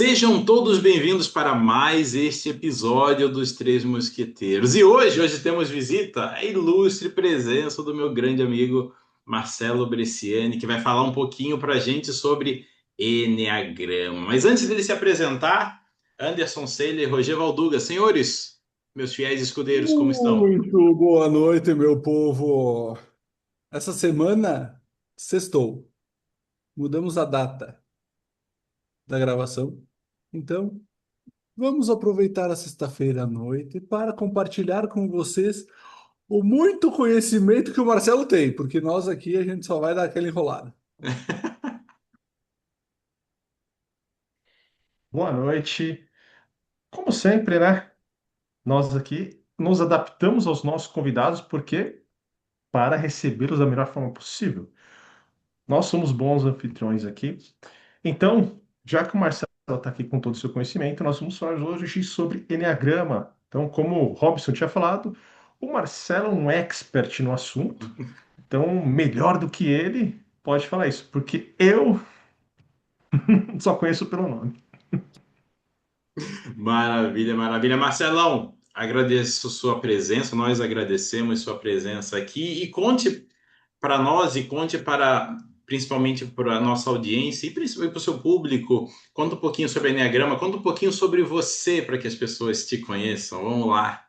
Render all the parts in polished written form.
Sejam todos bem-vindos para mais este episódio dos Três Mosqueteiros. E hoje temos visita, a ilustre presença do meu grande amigo Marcelo Bresciani, que vai falar um pouquinho para a gente sobre Eneagrama. Mas antes dele se apresentar, Anderson Seiler e Roger Valduga, senhores, meus fiéis escudeiros, como estão? Muito boa noite, meu povo. Essa semana, sextou. Mudamos a data da gravação. Então, vamos aproveitar a sexta-feira à noite para compartilhar com vocês o muito conhecimento que o Marcelo tem, porque nós aqui a gente só vai dar aquela enrolada. Boa noite. Como sempre, né? Nós aqui nos adaptamos aos nossos convidados porque para recebê-los da melhor forma possível. Nós somos bons anfitriões aqui. Então, já que o Marcelo está aqui com todo o seu conhecimento, nós vamos falar hoje sobre Eneagrama. Então, como o Robson tinha falado, o Marcelo é um expert no assunto. Então, melhor do que ele, pode falar isso, porque eu só conheço pelo nome. Maravilha, maravilha. Marcelão, agradeço sua presença, nós agradecemos sua presença aqui e conte para nós e conte para principalmente para a nossa audiência e principalmente para o seu público, conta um pouquinho sobre o Enneagrama, conta um pouquinho sobre você para que as pessoas te conheçam. Vamos lá.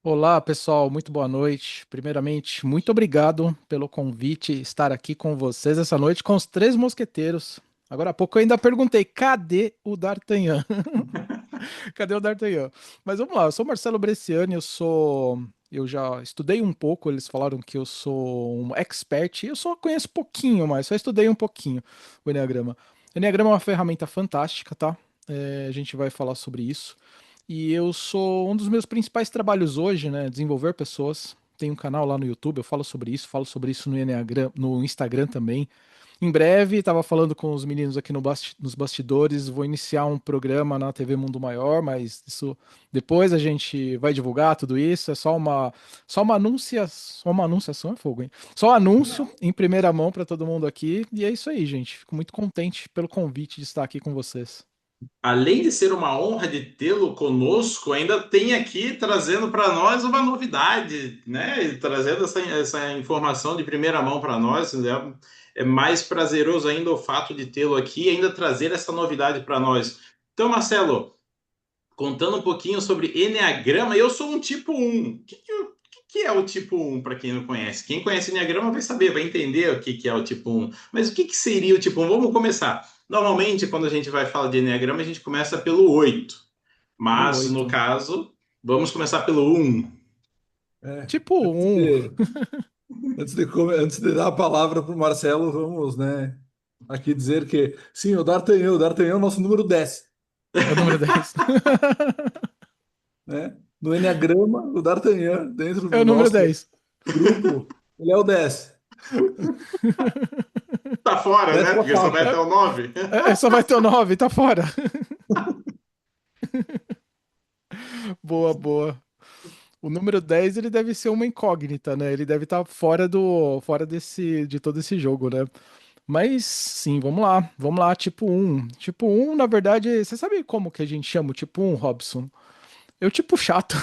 Olá, pessoal, muito boa noite. Primeiramente, muito obrigado pelo convite estar aqui com vocês essa noite com os três mosqueteiros. Agora há pouco eu ainda perguntei, cadê o D'Artagnan? Cadê o D'Artagnan? Mas vamos lá, eu sou Marcelo Bresciani, eu já estudei um pouco, eles falaram que eu sou um expert, eu só conheço pouquinho, mas só estudei um pouquinho o Enneagrama. O Enneagrama é uma ferramenta fantástica, tá? A gente vai falar sobre isso. E eu sou um dos meus principais trabalhos hoje, né? Desenvolver pessoas. Tem um canal lá no YouTube, eu falo sobre isso no Enneagram, no Instagram também. Em breve, estava falando com os meninos aqui no nos bastidores, vou iniciar um programa na TV Mundo Maior, mas isso depois a gente vai divulgar tudo isso. É só uma anunciação é fogo, hein? Só um anúncio em primeira mão para todo mundo aqui. E é isso aí, gente. Fico muito contente pelo convite de estar aqui com vocês. Além de ser uma honra de tê-lo conosco, ainda tem aqui trazendo para nós uma novidade, né? E trazendo essa informação de primeira mão para nós. É mais prazeroso ainda o fato de tê-lo aqui e ainda trazer essa novidade para nós. Então, Marcelo, contando um pouquinho sobre Enneagrama, eu sou um tipo um. O que é o tipo um para quem não conhece? Quem conhece Enneagrama vai saber, vai entender o que é o tipo um. Mas o que seria o tipo um? Vamos começar. Normalmente, quando a gente vai falar de Enneagrama, a gente começa pelo 8. O Mas, no 8. caso, vamos começar pelo um. É, Tipo antes um. de, antes de dar a palavra para o Marcelo, vamos, né, aqui dizer que, sim, o D'Artagnan é o nosso número 10. É o número 10. Né? No Enneagrama, o D'Artagnan, dentro É do o número nosso 10. grupo, ele é o 10. Tá fora, né? Décima Porque só vai faixa. até o 9. Só vai ter o 9, tá fora. Boa, boa. O número 10 ele deve ser uma incógnita, né? Ele deve estar fora de todo esse jogo, né? Mas sim, vamos lá. Vamos lá, tipo um. Tipo um, na verdade, você sabe como que a gente chama o tipo um, Robson? Eu tipo chato.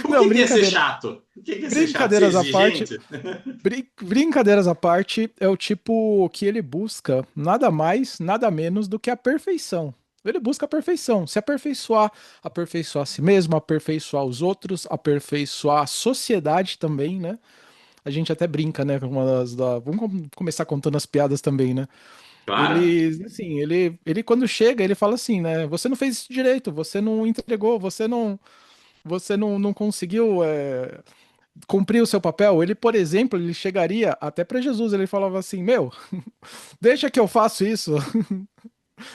O Não, que é ser brincadeira. chato? O que é ser chato? Ser Brincadeiras à parte, exigente? brincadeiras à parte, é o tipo que ele busca nada mais, nada menos do que a perfeição. Ele busca a perfeição, se aperfeiçoar, aperfeiçoar a si mesmo, aperfeiçoar os outros, aperfeiçoar a sociedade também, né? A gente até brinca, né? Com Vamos começar contando as piadas também, né? Claro. Ele, assim, ele quando chega, ele fala assim, né? Você não fez isso direito, você não entregou, você não conseguiu. Cumprir o seu papel, ele, por exemplo, ele chegaria até para Jesus, ele falava assim: "Meu, deixa que eu faço isso,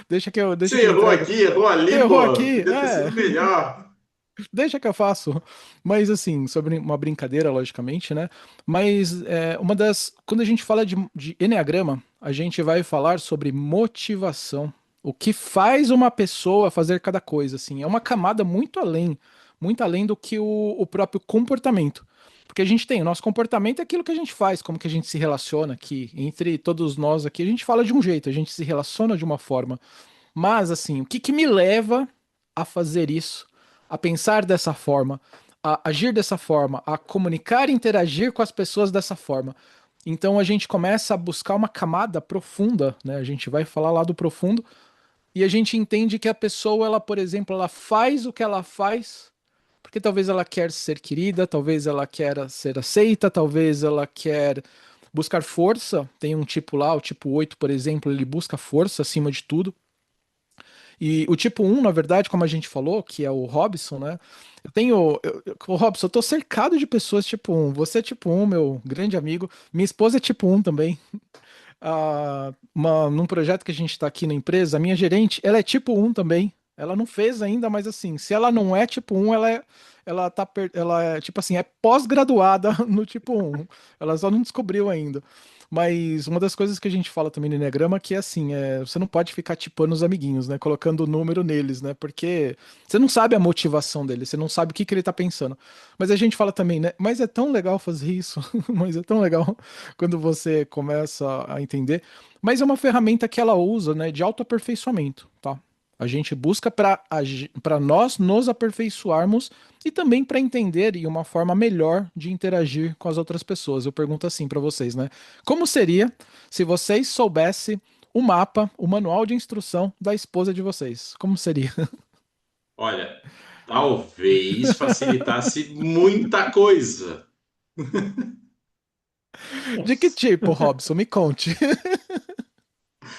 deixa Você que eu errou entrego. aqui, errou Você ali, errou pô. aqui, Podia ter sido melhor. deixa que eu faço". Mas assim, sobre uma brincadeira, logicamente, né? Mas quando a gente fala de enneagrama, a gente vai falar sobre motivação. O que faz uma pessoa fazer cada coisa, assim, é uma camada muito além do que o próprio comportamento. Porque a gente tem, o nosso comportamento é aquilo que a gente faz, como que a gente se relaciona aqui. Entre todos nós aqui, a gente fala de um jeito, a gente se relaciona de uma forma. Mas, assim, o que que me leva a fazer isso, a pensar dessa forma, a agir dessa forma, a comunicar e interagir com as pessoas dessa forma? Então a gente começa a buscar uma camada profunda, né? A gente vai falar lá do profundo e a gente entende que a pessoa, ela, por exemplo, ela faz o que ela faz porque talvez ela quer ser querida, talvez ela quer ser aceita, talvez ela quer buscar força. Tem um tipo lá, o tipo 8, por exemplo, ele busca força acima de tudo. E o tipo um, na verdade, como a gente falou, que é o Robson, né? Eu tenho. O Robson, eu tô cercado de pessoas tipo um. Você é tipo um, meu grande amigo. Minha esposa é tipo um também. Num projeto que a gente está aqui na empresa, a minha gerente, ela é tipo um também. Ela não fez ainda, mas assim, se ela não é tipo um, ela é tipo assim, é pós-graduada no tipo um. Ela só não descobriu ainda. Mas uma das coisas que a gente fala também no Enneagrama é que assim, você não pode ficar tipando os amiguinhos, né? Colocando o número neles, né? Porque você não sabe a motivação dele, você não sabe o que que ele tá pensando. Mas a gente fala também, né? Mas é tão legal fazer isso, mas é tão legal quando você começa a entender. Mas é uma ferramenta que ela usa, né, de autoaperfeiçoamento, tá? A gente busca para nós nos aperfeiçoarmos e também para entender e uma forma melhor de interagir com as outras pessoas. Eu pergunto assim para vocês, né? Como seria se vocês soubessem o mapa, o manual de instrução da esposa de vocês? Como seria? Olha, talvez facilitasse muita coisa. De que Nossa. tipo, Robson? Me conte.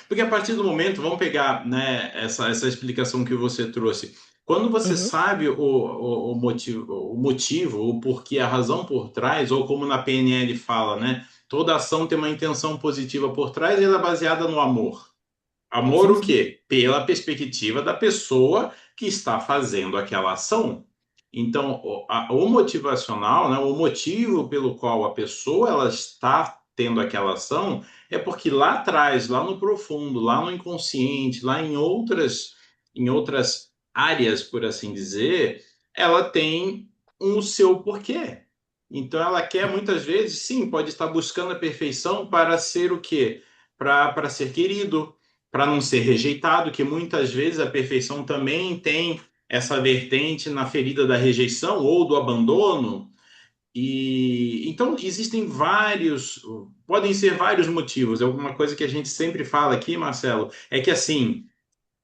Porque a partir do momento, vamos pegar, né, essa explicação que você trouxe. Quando você Uhum. sabe o motivo, o porquê, a razão por trás, ou como na PNL fala, né? Toda ação tem uma intenção positiva por trás e ela é baseada no amor. Amor Sim, o sim. quê? Pela perspectiva da pessoa que está fazendo aquela ação. Então, o motivacional, né, o motivo pelo qual a pessoa ela está tendo aquela ação é porque lá atrás, lá no profundo, lá no inconsciente, lá em outras áreas, por assim dizer, ela tem um seu porquê. Então, ela quer muitas vezes, sim, pode estar buscando a perfeição para ser o quê? Para ser querido, para não ser rejeitado, que muitas vezes a perfeição também tem essa vertente na ferida da rejeição ou do abandono. E então existem podem ser vários motivos. Alguma coisa que a gente sempre fala aqui, Marcelo, é que assim,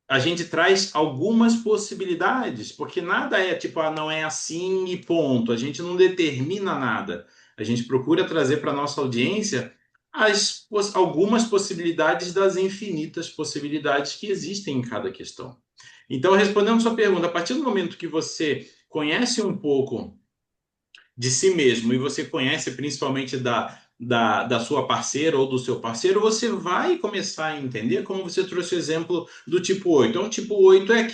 a gente traz algumas possibilidades, porque nada é tipo, não é assim e ponto. A gente não determina nada. A gente procura trazer para nossa audiência algumas possibilidades das infinitas possibilidades que existem em cada questão. Então, respondendo sua pergunta, a partir do momento que você conhece um pouco de si mesmo e você conhece principalmente da sua parceira ou do seu parceiro, você vai começar a entender, como você trouxe o exemplo do tipo 8. Então, o tipo 8 é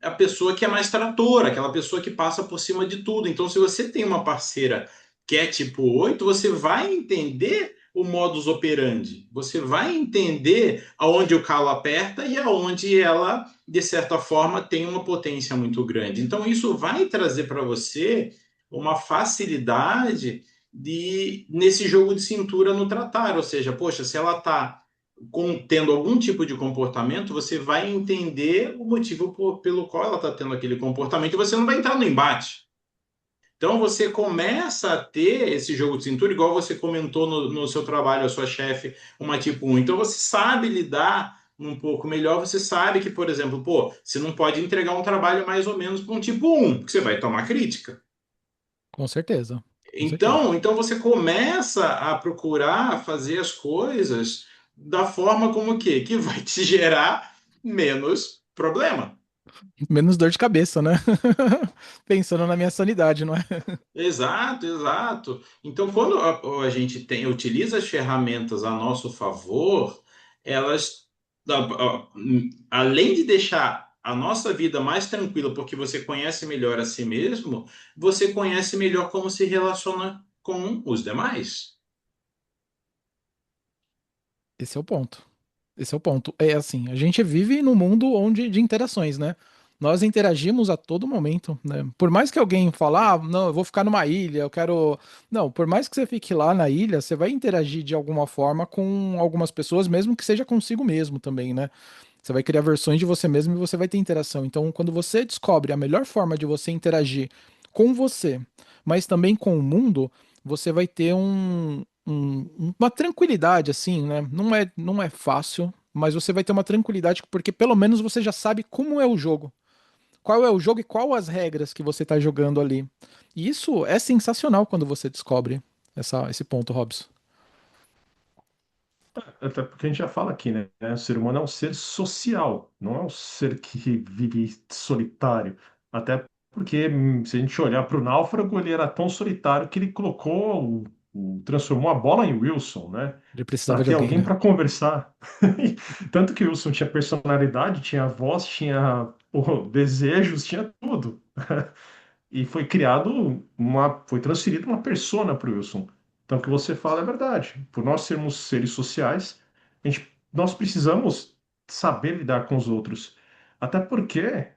a pessoa que é mais tratora, aquela pessoa que passa por cima de tudo. Então, se você tem uma parceira que é tipo 8, você vai entender o modus operandi. Você vai entender aonde o calo aperta e aonde ela, de certa forma, tem uma potência muito grande. Então, isso vai trazer para você uma facilidade nesse jogo de cintura no tratar, ou seja, poxa, se ela está tendo algum tipo de comportamento, você vai entender o motivo pelo qual ela está tendo aquele comportamento e você não vai entrar no embate. Então você começa a ter esse jogo de cintura, igual você comentou no seu trabalho, a sua chefe, uma tipo um. Então você sabe lidar um pouco melhor, você sabe que, por exemplo, pô, você não pode entregar um trabalho mais ou menos para um tipo um, porque você vai tomar crítica. Com certeza. Com certeza. Então você começa a procurar fazer as coisas da forma como que vai te gerar menos problema. Menos dor de cabeça, né? Pensando na minha sanidade, não é? Exato, exato. Então, quando a gente utiliza as ferramentas a nosso favor, elas, além de deixar a nossa vida mais tranquila, porque você conhece melhor a si mesmo, você conhece melhor como se relaciona com os demais. Esse é o ponto. Esse é o ponto. É assim, a gente vive num mundo onde de interações, né? Nós interagimos a todo momento, né? Por mais que alguém fale, ah, não, eu vou ficar numa ilha, eu quero. Não, por mais que você fique lá na ilha, você vai interagir de alguma forma com algumas pessoas, mesmo que seja consigo mesmo também, né? Você vai criar versões de você mesmo e você vai ter interação. Então, quando você descobre a melhor forma de você interagir com você, mas também com o mundo, você vai ter uma tranquilidade, assim, né? Não é fácil, mas você vai ter uma tranquilidade porque pelo menos você já sabe como é o jogo. Qual é o jogo e qual as regras que você está jogando ali. E isso é sensacional quando você descobre esse ponto, Robson. Até porque a gente já fala aqui, né? O ser humano é um ser social, não é um ser que vive solitário. Até porque, se a gente olhar para o náufrago, ele era tão solitário que ele transformou a bola em Wilson, né? Ele Para precisava de ter alguém, alguém né? para conversar. Tanto que o Wilson tinha personalidade, tinha voz, tinha desejos, tinha tudo. E foi transferido uma persona para o Wilson. Então, o que você fala é verdade. Por nós sermos seres sociais, nós precisamos saber lidar com os outros. Até porque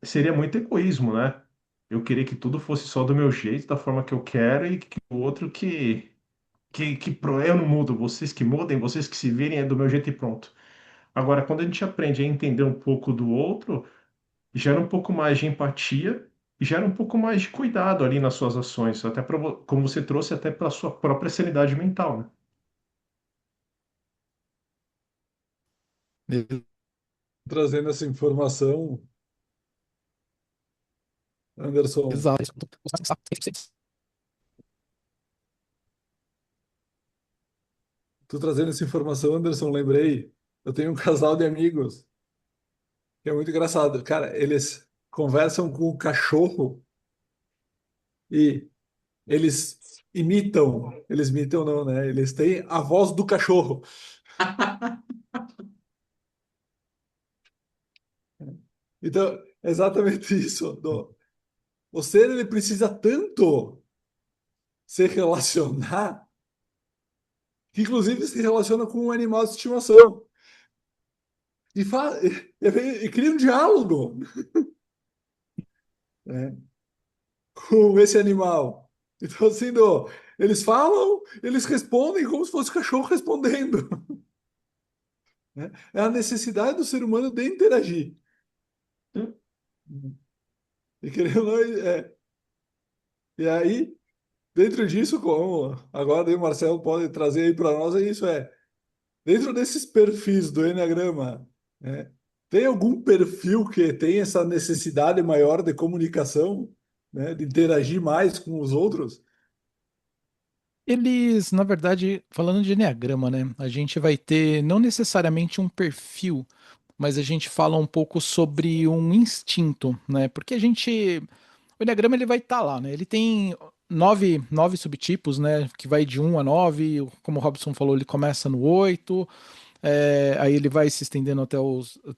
seria muito egoísmo, né? Eu querer que tudo fosse só do meu jeito, da forma que eu quero, e que o outro eu não mudo, vocês que mudem, vocês que se virem, é do meu jeito e pronto. Agora, quando a gente aprende a entender um pouco do outro, gera um pouco mais de empatia e gera um pouco mais de cuidado ali nas suas ações, até como você trouxe, até para sua própria sanidade mental, né? Trazendo essa informação, Anderson, Exato. tô trazendo essa informação, Anderson, lembrei, eu tenho um casal de amigos que é muito engraçado. Cara, eles conversam com o cachorro e eles imitam não, né? Eles têm a voz do cachorro. Então, é exatamente isso. O ser, ele precisa tanto se relacionar, que inclusive se relaciona com um animal de estimação. E cria um diálogo, né, com esse animal. Então, assim, eles falam, eles respondem como se fosse o cachorro respondendo. Né? É a necessidade do ser humano de interagir. E querendo ou não, e aí, dentro disso, como agora daí o Marcelo pode trazer aí para nós, é isso, dentro desses perfis do Enneagrama, né, tem algum perfil que tem essa necessidade maior de comunicação, né, de interagir mais com os outros? Eles, na verdade, falando de enneagrama, né? A gente vai ter não necessariamente um perfil, mas a gente fala um pouco sobre um instinto, né? Porque o enneagrama ele vai estar lá, né? Ele tem nove subtipos, né? Que vai de 1 a 9, como o Robson falou, ele começa no 8. Aí ele vai se estendendo até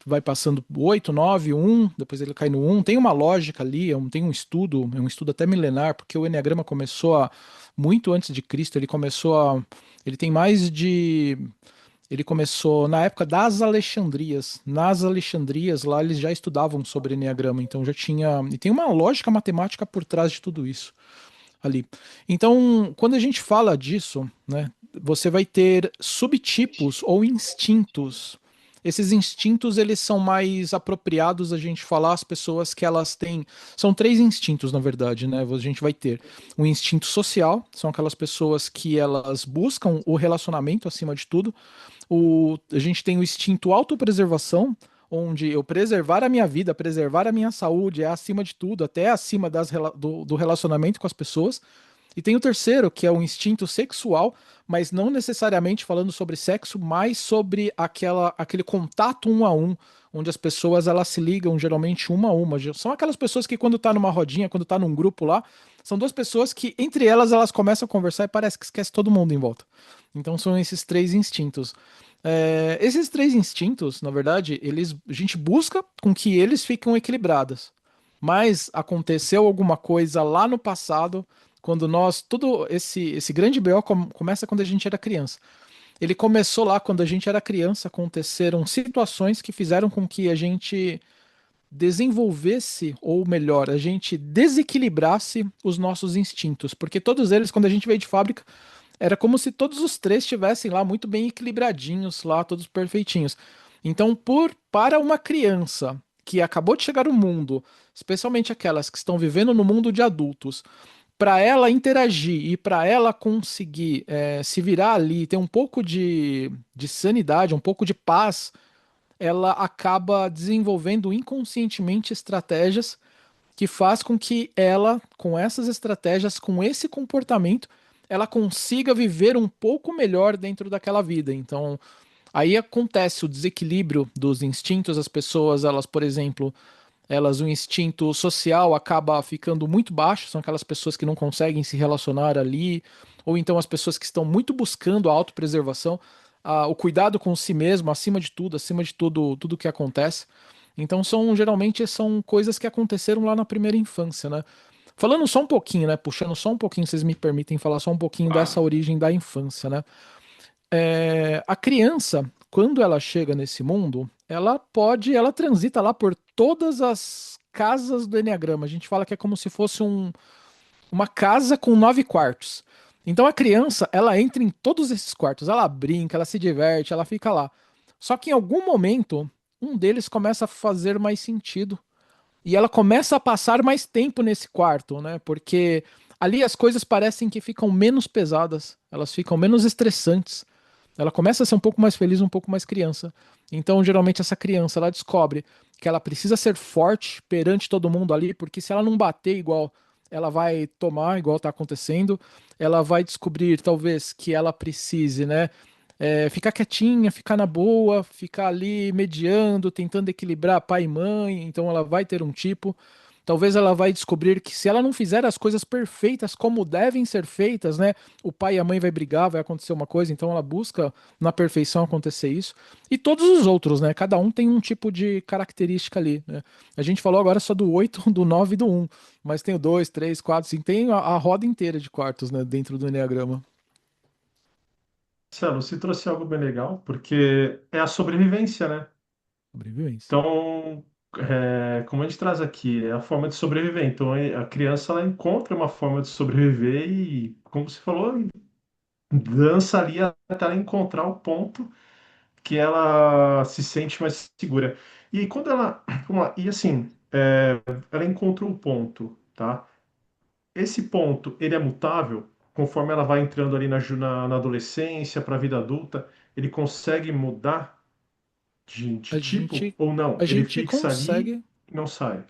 vai passando 8, 9, 1, depois ele cai no 1. Tem uma lógica ali, tem é um estudo até milenar, porque o Eneagrama muito antes de Cristo, ele tem mais de. Ele começou na época das Alexandrias. Nas Alexandrias, lá eles já estudavam sobre Eneagrama, então já tinha. E tem uma lógica matemática por trás de tudo isso ali. Então, quando a gente fala disso, né, você vai ter subtipos ou instintos. Esses instintos, eles são mais apropriados a gente falar as pessoas que elas têm. São três instintos, na verdade, né? A gente vai ter o instinto social, são aquelas pessoas que elas buscam o relacionamento acima de tudo. A gente tem o instinto autopreservação, onde eu preservar a minha vida, preservar a minha saúde é acima de tudo, até acima do relacionamento com as pessoas. E tem o terceiro, que é o instinto sexual, mas não necessariamente falando sobre sexo, mas sobre aquele contato um a um, onde as pessoas elas se ligam geralmente uma a uma. São aquelas pessoas que quando tá numa rodinha, quando tá num grupo lá, são duas pessoas que entre elas começam a conversar e parece que esquece todo mundo em volta. Então são esses três instintos. Esses três instintos, na verdade, a gente busca com que eles fiquem equilibrados. Mas aconteceu alguma coisa lá no passado, quando todo esse grande BO começa quando a gente era criança. Ele começou lá quando a gente era criança, aconteceram situações que fizeram com que a gente desenvolvesse, ou melhor, a gente desequilibrasse os nossos instintos, porque todos eles, quando a gente veio de fábrica, era como se todos os três estivessem lá muito bem equilibradinhos, lá todos perfeitinhos. Então, para uma criança que acabou de chegar ao mundo, especialmente aquelas que estão vivendo no mundo de adultos, para ela interagir e para ela conseguir se virar ali, ter um pouco de sanidade, um pouco de paz, ela acaba desenvolvendo inconscientemente estratégias que faz com que ela, com essas estratégias, com esse comportamento, ela consiga viver um pouco melhor dentro daquela vida. Então, aí acontece o desequilíbrio dos instintos, as pessoas, elas, por exemplo, elas, o instinto social acaba ficando muito baixo, são aquelas pessoas que não conseguem se relacionar ali, ou então as pessoas que estão muito buscando a autopreservação, o cuidado com si mesmo, acima de tudo, tudo que acontece. Então geralmente são coisas que aconteceram lá na primeira infância, né? Falando só um pouquinho, né? Puxando só um pouquinho, vocês me permitem falar só um pouquinho dessa Claro. origem da infância, né? A criança, quando ela chega nesse mundo, ela transita lá por todas as casas do Enneagrama. A gente fala que é como se fosse uma casa com 9 quartos. Então a criança, ela entra em todos esses quartos, ela brinca, ela se diverte, ela fica lá. Só que em algum momento, um deles começa a fazer mais sentido e ela começa a passar mais tempo nesse quarto, né? Porque ali as coisas parecem que ficam menos pesadas, elas ficam menos estressantes. Ela começa a ser um pouco mais feliz, um pouco mais criança. Então, geralmente, essa criança ela descobre que ela precisa ser forte perante todo mundo ali, porque se ela não bater igual ela vai tomar, igual está acontecendo, ela vai descobrir, talvez, que ela precise, né? Ficar quietinha, ficar na boa, ficar ali mediando, tentando equilibrar pai e mãe. Então, ela vai ter um tipo. Talvez ela vai descobrir que se ela não fizer as coisas perfeitas como devem ser feitas, né? O pai e a mãe vai brigar, vai acontecer uma coisa, então ela busca na perfeição acontecer isso. E todos os outros, né? Cada um tem um tipo de característica ali, né? A gente falou agora só do 8, do 9 e do 1, mas tem o 2, 3, 4, 5, tem a roda inteira de quartos, né? Dentro do Enneagrama. Marcelo, você trouxe algo bem legal, porque é a sobrevivência, né? Sobrevivência. Então, como a gente traz aqui, é a forma de sobreviver. Então, a criança ela encontra uma forma de sobreviver e, como você falou, dança ali até ela encontrar o ponto que ela se sente mais segura. E quando ela, vamos lá, e assim, ela encontrou o ponto, tá? Esse ponto, ele é mutável, conforme ela vai entrando ali na adolescência, para a vida adulta, ele consegue mudar de A tipo gente, ou não? a Ele gente fixa ali consegue. e não sai.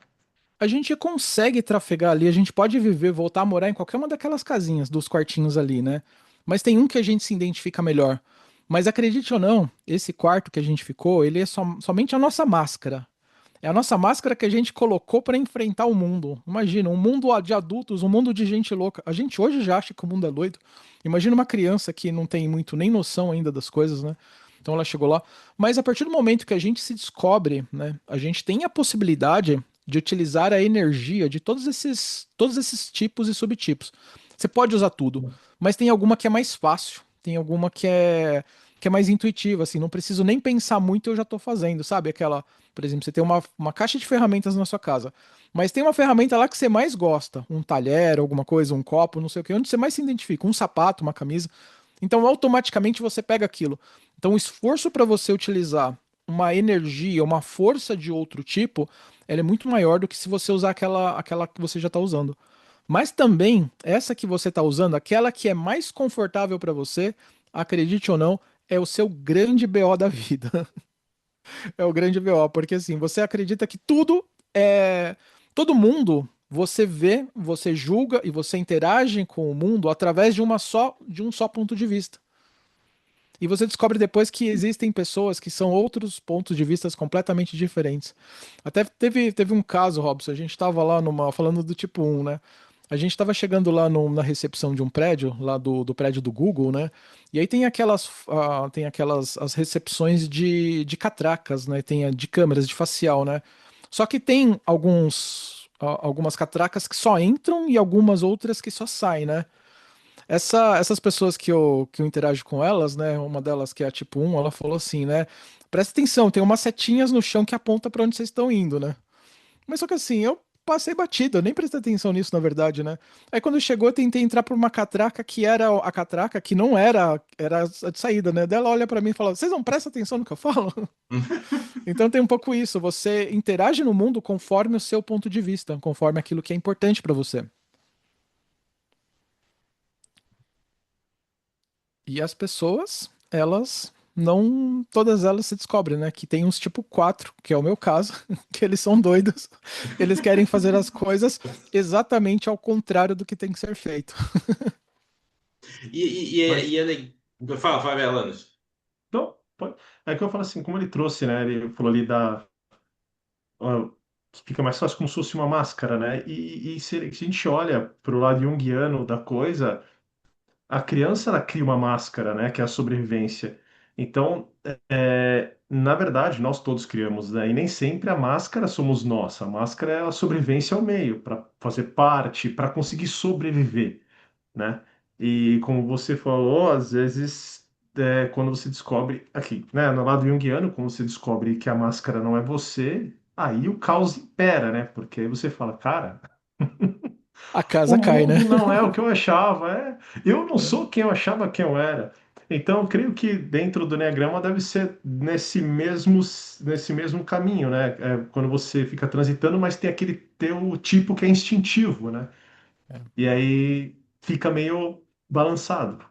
A gente consegue trafegar ali, a gente pode viver, voltar a morar em qualquer uma daquelas casinhas, dos quartinhos ali, né? Mas tem um que a gente se identifica melhor. Mas acredite ou não, esse quarto que a gente ficou, ele é somente a nossa máscara. É a nossa máscara que a gente colocou para enfrentar o mundo. Imagina, um mundo de adultos, um mundo de gente louca. A gente hoje já acha que o mundo é doido. Imagina uma criança que não tem muito nem noção ainda das coisas, né? Então ela chegou lá. Mas a partir do momento que a gente se descobre, né, a gente tem a possibilidade de utilizar a energia de todos esses tipos e subtipos. Você pode usar tudo, mas tem alguma que é mais fácil, tem alguma que é mais intuitiva, assim, não preciso nem pensar muito, eu já estou fazendo, sabe? Aquela, por exemplo, você tem uma caixa de ferramentas na sua casa, mas tem uma ferramenta lá que você mais gosta, um talher, alguma coisa, um copo, não sei o que, onde você mais se identifica, um sapato, uma camisa. Então, automaticamente você pega aquilo. Então, o esforço para você utilizar uma energia, uma força de outro tipo, ela é muito maior do que se você usar aquela que você já está usando. Mas também, essa que você está usando, aquela que é mais confortável para você, acredite ou não, é o seu grande BO da vida. É o grande BO, porque assim, você acredita que tudo é. Todo mundo você vê, você julga e você interage com o mundo através de um só ponto de vista. E você descobre depois que existem pessoas que são outros pontos de vista completamente diferentes. Até teve um caso, Robson, a gente estava lá falando do tipo 1, né? A gente estava chegando lá na recepção de um prédio, lá do prédio do Google, né? E aí tem aquelas as recepções de catracas, né? Tem a de câmeras, de facial, né? Só que tem algumas catracas que só entram e algumas outras que só saem, né? Essas pessoas que eu interajo com elas, né? Uma delas que é a tipo 1, ela falou assim, né? Presta atenção, tem umas setinhas no chão que aponta para onde vocês estão indo, né? Mas só que assim, eu passei batido, eu nem prestei atenção nisso, na verdade, né? Aí quando chegou, eu tentei entrar por uma catraca que era a catraca que não era, era a de saída, né? Daí ela olha pra mim e fala: Vocês não prestam atenção no que eu falo? Então tem um pouco isso, você interage no mundo conforme o seu ponto de vista, conforme aquilo que é importante pra você. E as pessoas, elas não, todas elas se descobrem, né? Que tem uns tipo 4, que é o meu caso, que eles são doidos. Eles querem fazer as coisas exatamente ao contrário do que tem que ser feito. Mas, Fala, fala, Alanis. então, é que eu falo assim, como ele trouxe, né? Ele falou ali ó, que fica mais fácil como se fosse uma máscara, né? E se a gente olha para o lado junguiano da coisa, a criança ela cria uma máscara, né? Que é a sobrevivência. Então, na verdade, nós todos criamos, né? E nem sempre a máscara somos nós. A máscara é a sobrevivência ao meio, para fazer parte, para conseguir sobreviver, né? E como você falou, às vezes, quando você descobre, aqui, né, no lado junguiano, quando você descobre que a máscara não é você, aí o caos impera, né? Porque aí você fala, cara, A o casa cai, né? mundo não é o que eu achava, eu não sou quem eu achava que eu era. Então, eu creio que dentro do Enneagrama deve ser nesse mesmo caminho, né? Quando você fica transitando, mas tem aquele teu tipo que é instintivo, né? E aí fica meio balançado.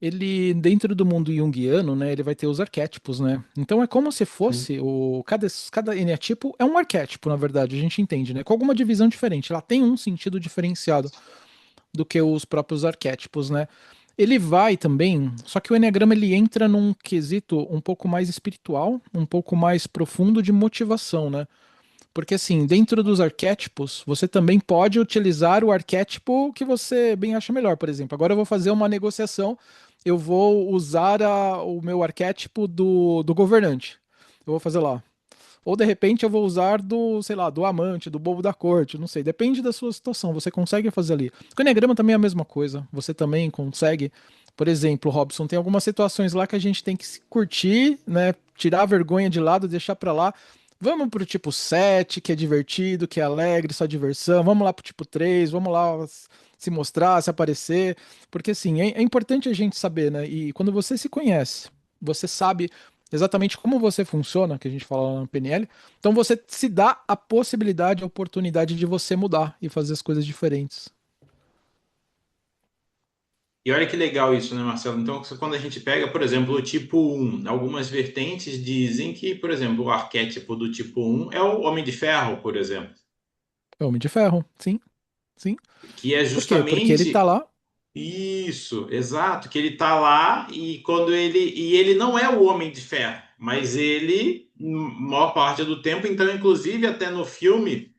Ele, dentro do mundo junguiano, né, ele vai ter os arquétipos, né? Então é como se Sim. fosse cada eneatipo é um arquétipo, na verdade, a gente entende, né? Com alguma divisão diferente. Ela tem um sentido diferenciado do que os próprios arquétipos, né? Ele vai também, só que o Eneagrama ele entra num quesito um pouco mais espiritual, um pouco mais profundo de motivação, né? Porque assim, dentro dos arquétipos, você também pode utilizar o arquétipo que você bem acha melhor. Por exemplo, agora eu vou fazer uma negociação, eu vou usar o meu arquétipo do governante. Eu vou fazer lá. Ou de repente eu vou usar do, sei lá, do amante, do bobo da corte, não sei. Depende da sua situação, você consegue fazer ali. O Enneagrama também é a mesma coisa. Você também consegue. Por exemplo, Robson, tem algumas situações lá que a gente tem que se curtir, né? Tirar a vergonha de lado, deixar pra lá. Vamos pro tipo 7, que é divertido, que é alegre, só diversão. Vamos lá pro tipo 3, vamos lá se mostrar, se aparecer. Porque assim, é importante a gente saber, né? E quando você se conhece, você sabe exatamente como você funciona, que a gente fala lá no PNL, então você se dá a possibilidade, a oportunidade de você mudar e fazer as coisas diferentes. E olha que legal isso, né, Marcelo? Então, quando a gente pega, por exemplo, o tipo um, algumas vertentes dizem que, por exemplo, o arquétipo do tipo um é o Homem de Ferro, por exemplo, É Homem de Ferro, sim, sim. que é Por quê? Porque ele tá justamente lá. isso, exato, que ele tá lá e ele não é o Homem de Ferro, mas ele, maior parte do tempo, então, inclusive até no filme,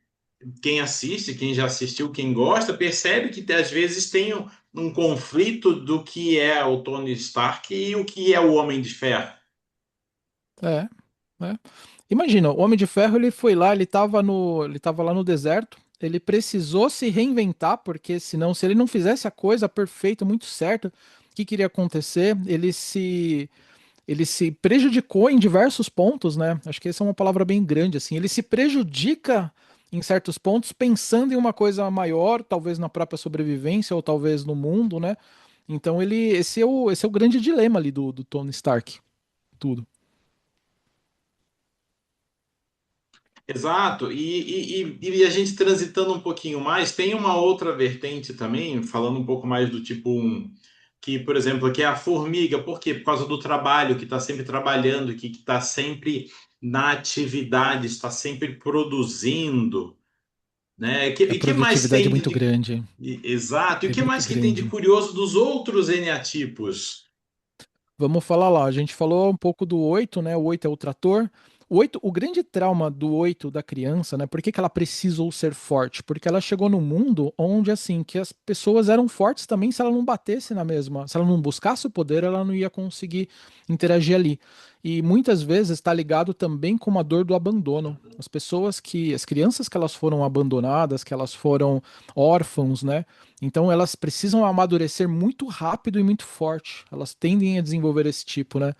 quem assiste, quem já assistiu, quem gosta, percebe que às vezes tem um conflito do que é o Tony Stark e o que é o Homem de Ferro. É, é. Imagina, o Homem de Ferro ele foi lá, ele tava lá no deserto, ele precisou se reinventar, porque senão, se ele não fizesse a coisa perfeita, muito certa, o que queria acontecer? Ele se prejudicou em diversos pontos, né? Acho que essa é uma palavra bem grande, assim. Ele se prejudica em certos pontos, pensando em uma coisa maior, talvez na própria sobrevivência ou talvez no mundo, né? Então esse é o grande dilema ali do Tony Stark, tudo. Exato, e a gente transitando um pouquinho mais, tem uma outra vertente também, falando um pouco mais do tipo um que, por exemplo, que é a formiga, por quê? Por causa do trabalho, que está sempre trabalhando, que está sempre na atividade, está sempre produzindo, né? A E que mais produtividade é tem muito grande, exato, e o é que muito mais que tem de grande. curioso dos outros eneatipos? Vamos falar lá. A gente falou um pouco do 8, né? O 8 é o trator. O grande trauma do 8 da criança, né? Por que que ela precisou ser forte? Porque ela chegou num mundo onde, assim, que as pessoas eram fortes também se ela não batesse na mesma. Se ela não buscasse o poder, ela não ia conseguir interagir ali. E muitas vezes está ligado também com a dor do abandono. As crianças que elas foram abandonadas, que elas foram órfãos, né? Então elas precisam amadurecer muito rápido e muito forte. Elas tendem a desenvolver esse tipo, né?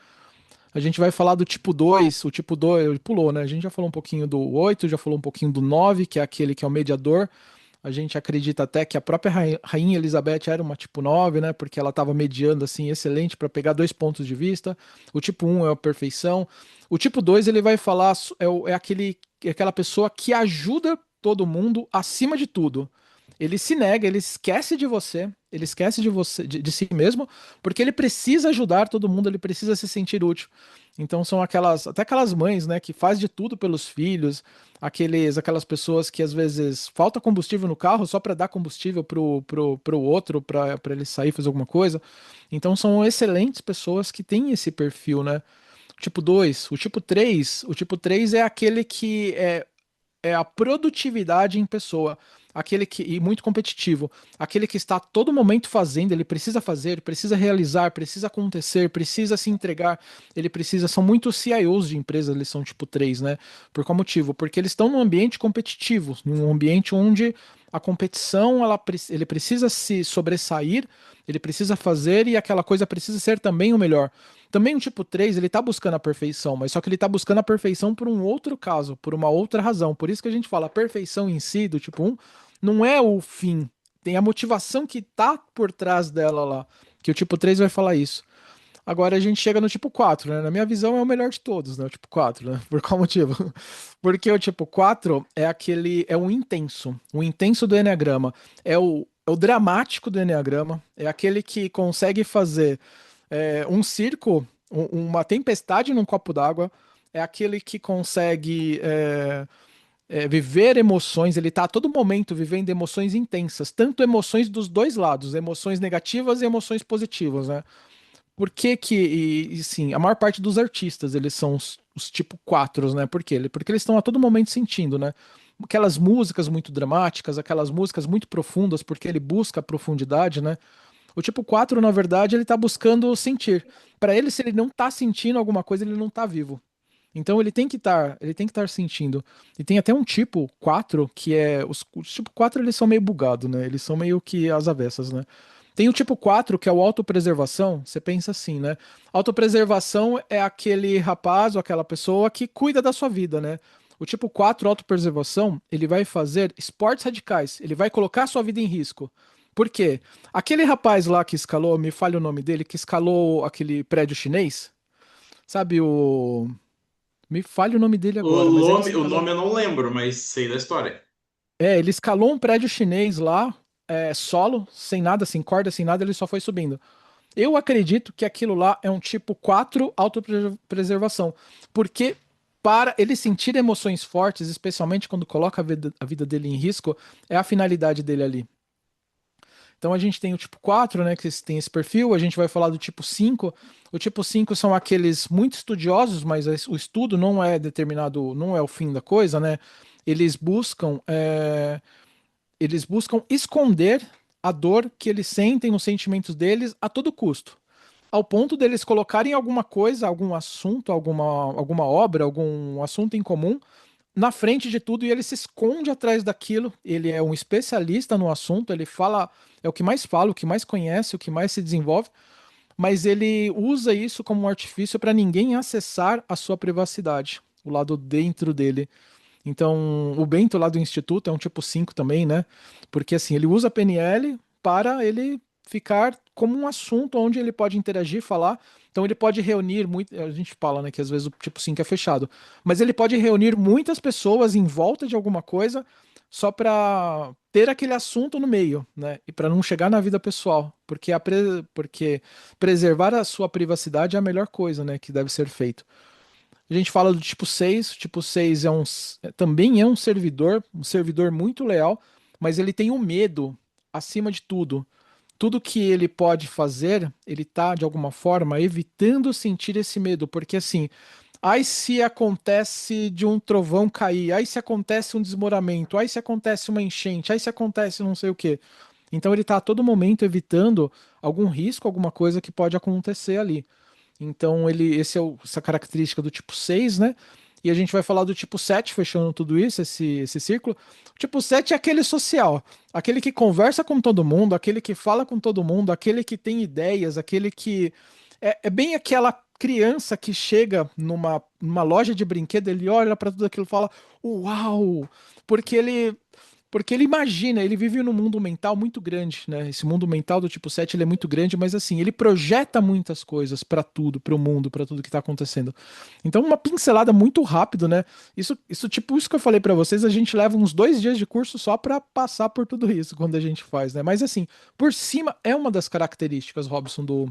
A gente vai falar do tipo 2. O tipo 2 ele pulou, né? A gente já falou um pouquinho do 8, já falou um pouquinho do 9, que é aquele que é o mediador. A gente acredita até que a própria Rainha Elizabeth era uma tipo 9, né? Porque ela estava mediando assim, excelente para pegar dois pontos de vista. O tipo um é a perfeição. O tipo 2 ele vai falar, é aquela pessoa que ajuda todo mundo acima de tudo. Ele se nega, ele esquece de você, ele esquece de você, de si mesmo, porque ele precisa ajudar todo mundo, ele precisa se sentir útil. Então são até aquelas mães, né, que faz de tudo pelos filhos, aquelas pessoas que às vezes falta combustível no carro só para dar combustível pro outro, para ele sair fazer alguma coisa. Então são excelentes pessoas que têm esse perfil, né? Tipo 2, o tipo 3 é aquele que é a produtividade em pessoa, aquele que e muito competitivo, aquele que está a todo momento fazendo, ele precisa fazer, precisa realizar, precisa acontecer, precisa se entregar, ele precisa, são muitos CIOs de empresas, eles são tipo 3, né? Por qual motivo? Porque eles estão num ambiente competitivo, num ambiente onde a competição, ele precisa se sobressair, ele precisa fazer e aquela coisa precisa ser também o melhor. Também o tipo 3 ele tá buscando a perfeição, mas só que ele tá buscando a perfeição por um outro caso, por uma outra razão. Por isso que a gente fala, a perfeição em si, do tipo 1, não é o fim. Tem a motivação que tá por trás dela lá. Que o tipo 3 vai falar isso. Agora a gente chega no tipo 4, né? Na minha visão é o melhor de todos, né? O tipo 4, né? Por qual motivo? Porque o tipo 4 é o intenso do enneagrama. É o dramático do enneagrama, é aquele que consegue fazer um circo, uma tempestade num copo d'água, é aquele que consegue viver emoções, ele está a todo momento vivendo emoções intensas, tanto emoções dos dois lados, emoções negativas e emoções positivas, né? Por que que, sim, a maior parte dos artistas, eles são os tipo 4, né? Por quê? Porque eles estão a todo momento sentindo, né? Aquelas músicas muito dramáticas, aquelas músicas muito profundas, porque ele busca a profundidade, né? O tipo 4 na verdade, ele tá buscando sentir. Para ele, se ele não tá sentindo alguma coisa, ele não tá vivo. Então ele tem que estar sentindo. E tem até um tipo 4 que é os tipo 4 eles são meio bugados, né? Eles são meio que as avessas, né? Tem o tipo 4 que é o autopreservação. Você pensa assim, né? Autopreservação é aquele rapaz ou aquela pessoa que cuida da sua vida, né? O tipo 4 autopreservação, ele vai fazer esportes radicais, ele vai colocar a sua vida em risco. Por quê? Aquele rapaz lá que escalou, me falha o nome dele, que escalou aquele prédio chinês, sabe o me falha o nome dele agora, mas ele O escalou. nome eu não lembro, mas sei da história. Ele escalou um prédio chinês lá, solo, sem nada, sem corda, sem nada, ele só foi subindo. Eu acredito que aquilo lá é um tipo 4 autopreservação. Porque para ele sentir emoções fortes, especialmente quando coloca a vida dele em risco, é a finalidade dele ali. Então a gente tem o tipo 4, né, que tem esse perfil, a gente vai falar do tipo 5. O tipo 5 são aqueles muito estudiosos, mas o estudo não é determinado, não é o fim da coisa, né? Eles buscam, é, eles buscam esconder a dor que eles sentem, os sentimentos deles a todo custo. Ao ponto deles colocarem alguma coisa, algum assunto, alguma obra, algum assunto em comum na frente de tudo e ele se esconde atrás daquilo. Ele é um especialista no assunto, ele fala, é o que mais fala, o que mais conhece, o que mais se desenvolve, mas ele usa isso como um artifício para ninguém acessar a sua privacidade, o lado dentro dele. Então, o Bento lá do Instituto é um tipo 5 também, né? Porque assim, ele usa a PNL para ele ficar como um assunto onde ele pode interagir, falar. Então ele pode reunir muito, a gente fala, né, que às vezes o tipo 5 é fechado, mas ele pode reunir muitas pessoas em volta de alguma coisa só para ter aquele assunto no meio, né? E para não chegar na vida pessoal, porque preservar a sua privacidade é a melhor coisa, né, que deve ser feito. A gente fala do tipo 6. O tipo 6 também é um servidor muito leal, mas ele tem um medo acima de tudo. Tudo que ele pode fazer, ele tá de alguma forma evitando sentir esse medo, porque assim, ai se acontece de um trovão cair, ai se acontece um desmoramento, ai se acontece uma enchente, ai se acontece não sei o quê. Então ele tá a todo momento evitando algum risco, alguma coisa que pode acontecer ali. Então, essa característica do tipo 6, né? E a gente vai falar do tipo 7, fechando tudo isso, esse círculo. O tipo 7 é aquele social, aquele que conversa com todo mundo, aquele que fala com todo mundo, aquele que tem ideias, aquele que. É bem criança que chega numa loja de brinquedo, ele olha para tudo aquilo e fala, uau! Porque ele, porque ele imagina, ele vive num mundo mental muito grande, né? Esse mundo mental do tipo 7 ele é muito grande, mas assim, ele projeta muitas coisas para tudo, para o mundo, para tudo que tá acontecendo. Então, uma pincelada muito rápido, né? Isso que eu falei para vocês, a gente leva uns 2 dias de curso só para passar por tudo isso quando a gente faz, né? Mas assim, por cima é uma das características, Robson, do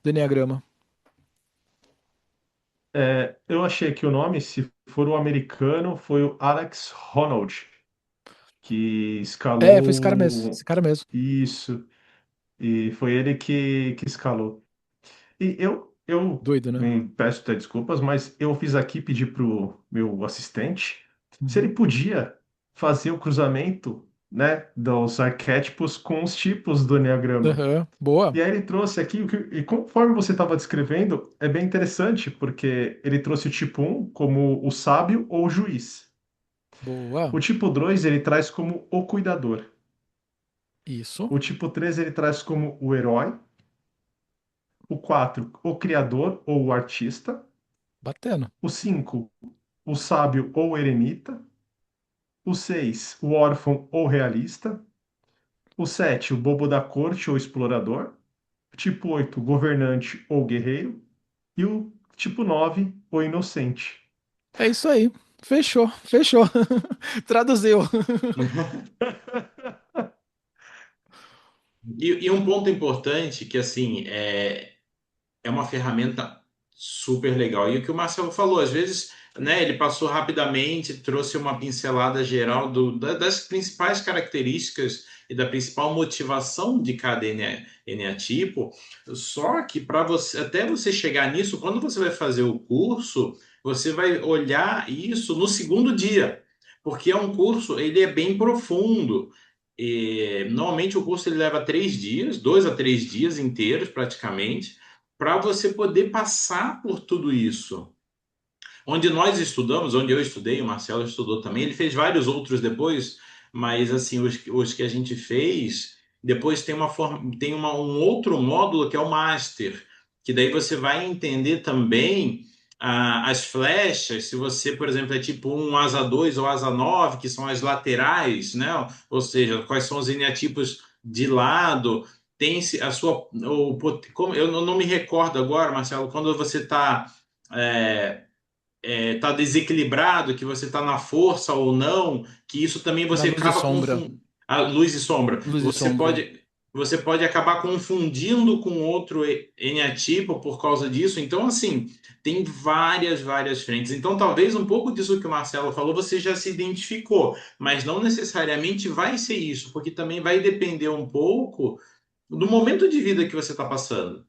Enneagrama. Eu achei que o nome, se for o americano, foi o Alex Honnold, que É, foi esse cara mesmo, esse escalou cara mesmo. isso, e foi ele que escalou. E eu Doido, né? peço até desculpas, mas eu fiz aqui pedir para o meu assistente se ele Uhum. podia fazer o cruzamento, né, dos arquétipos com os tipos do Enneagrama. Aham, boa, E aí ele trouxe aqui, e conforme você estava descrevendo, é bem interessante, porque ele trouxe o tipo um como o sábio ou o juiz. boa. O tipo 2 ele traz como o cuidador. Isso, O tipo 3 ele traz como o herói. O 4 o criador ou o artista. batendo. O 5 o sábio ou o eremita. O 6 o órfão ou realista. O 7 o bobo da corte ou explorador. Tipo 8 governante ou guerreiro. E o tipo 9 o inocente. É isso aí. Fechou, fechou. Traduziu. E um ponto importante que, assim, é uma ferramenta super legal. E o que o Marcelo falou, às vezes, né, ele passou rapidamente, trouxe uma pincelada geral das principais características e da principal motivação de cada eneatipo. Só que para você, até você chegar nisso, quando você vai fazer o curso, você vai olhar isso no segundo dia, porque é um curso, ele é bem profundo. E, normalmente o curso ele leva 3 dias, 2 a 3 dias inteiros praticamente para você poder passar por tudo isso. Onde nós estudamos, onde eu estudei, o Marcelo estudou também, ele fez vários outros depois, mas assim, os que a gente fez, depois tem um outro módulo que é o Master, que daí você vai entender também as flechas, se você, por exemplo, é tipo um asa 2 ou asa 9 que são as laterais, né? Ou seja, quais são os eneatipos de lado, tem a sua. Como, eu não me recordo agora, Marcelo, quando você está tá desequilibrado, que você está na força ou não, que isso também Na você luz e acaba sombra. confundindo. A luz e sombra. Luz e sombra. Você pode acabar confundindo com outro eneatipo por causa disso. Então, assim, tem várias frentes. Então, talvez um pouco disso que o Marcelo falou, você já se identificou, mas não necessariamente vai ser isso, porque também vai depender um pouco do momento de vida que você está passando.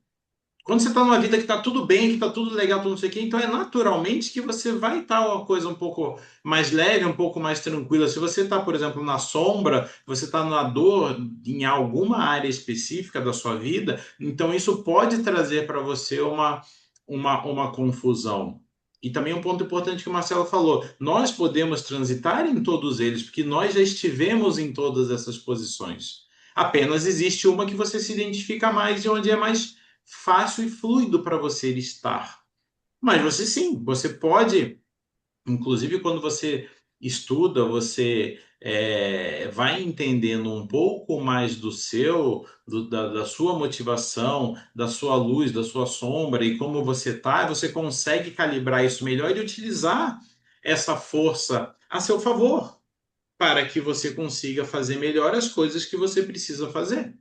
Quando você está numa vida que está tudo bem, que está tudo legal, tudo não sei o quê, então é naturalmente que você vai estar uma coisa um pouco mais leve, um pouco mais tranquila. Se você está, por exemplo, na sombra, você está na dor em alguma área específica da sua vida, então isso pode trazer para você uma confusão. E também um ponto importante que o Marcelo falou: nós podemos transitar em todos eles, porque nós já estivemos em todas essas posições. Apenas existe uma que você se identifica mais e onde é mais fácil e fluido para você estar. Mas você sim, você pode, inclusive quando você estuda, você vai entendendo um pouco mais da sua motivação, da sua luz, da sua sombra e como você está, você consegue calibrar isso melhor e utilizar essa força a seu favor para que você consiga fazer melhor as coisas que você precisa fazer.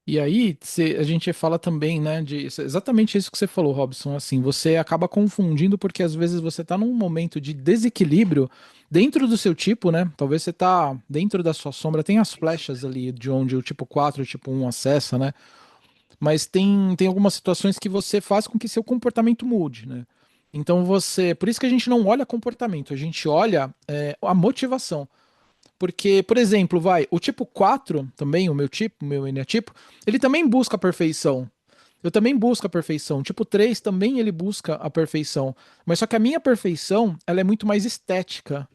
E aí, a gente fala também, né, exatamente isso que você falou, Robson, assim, você acaba confundindo porque às vezes você tá num momento de desequilíbrio dentro do seu tipo, né? Talvez você tá dentro da sua sombra, tem as flechas ali de onde o tipo 4 e o tipo um acessa, né? Mas tem algumas situações que você faz com que seu comportamento mude, né? Então por isso que a gente não olha comportamento, a gente olha a motivação. Porque, por exemplo, o tipo 4 também, o meu tipo, o meu eneatipo, ele também busca a perfeição. Eu também busco a perfeição. Tipo 3 também ele busca a perfeição. Mas só que a minha perfeição, ela é muito mais estética.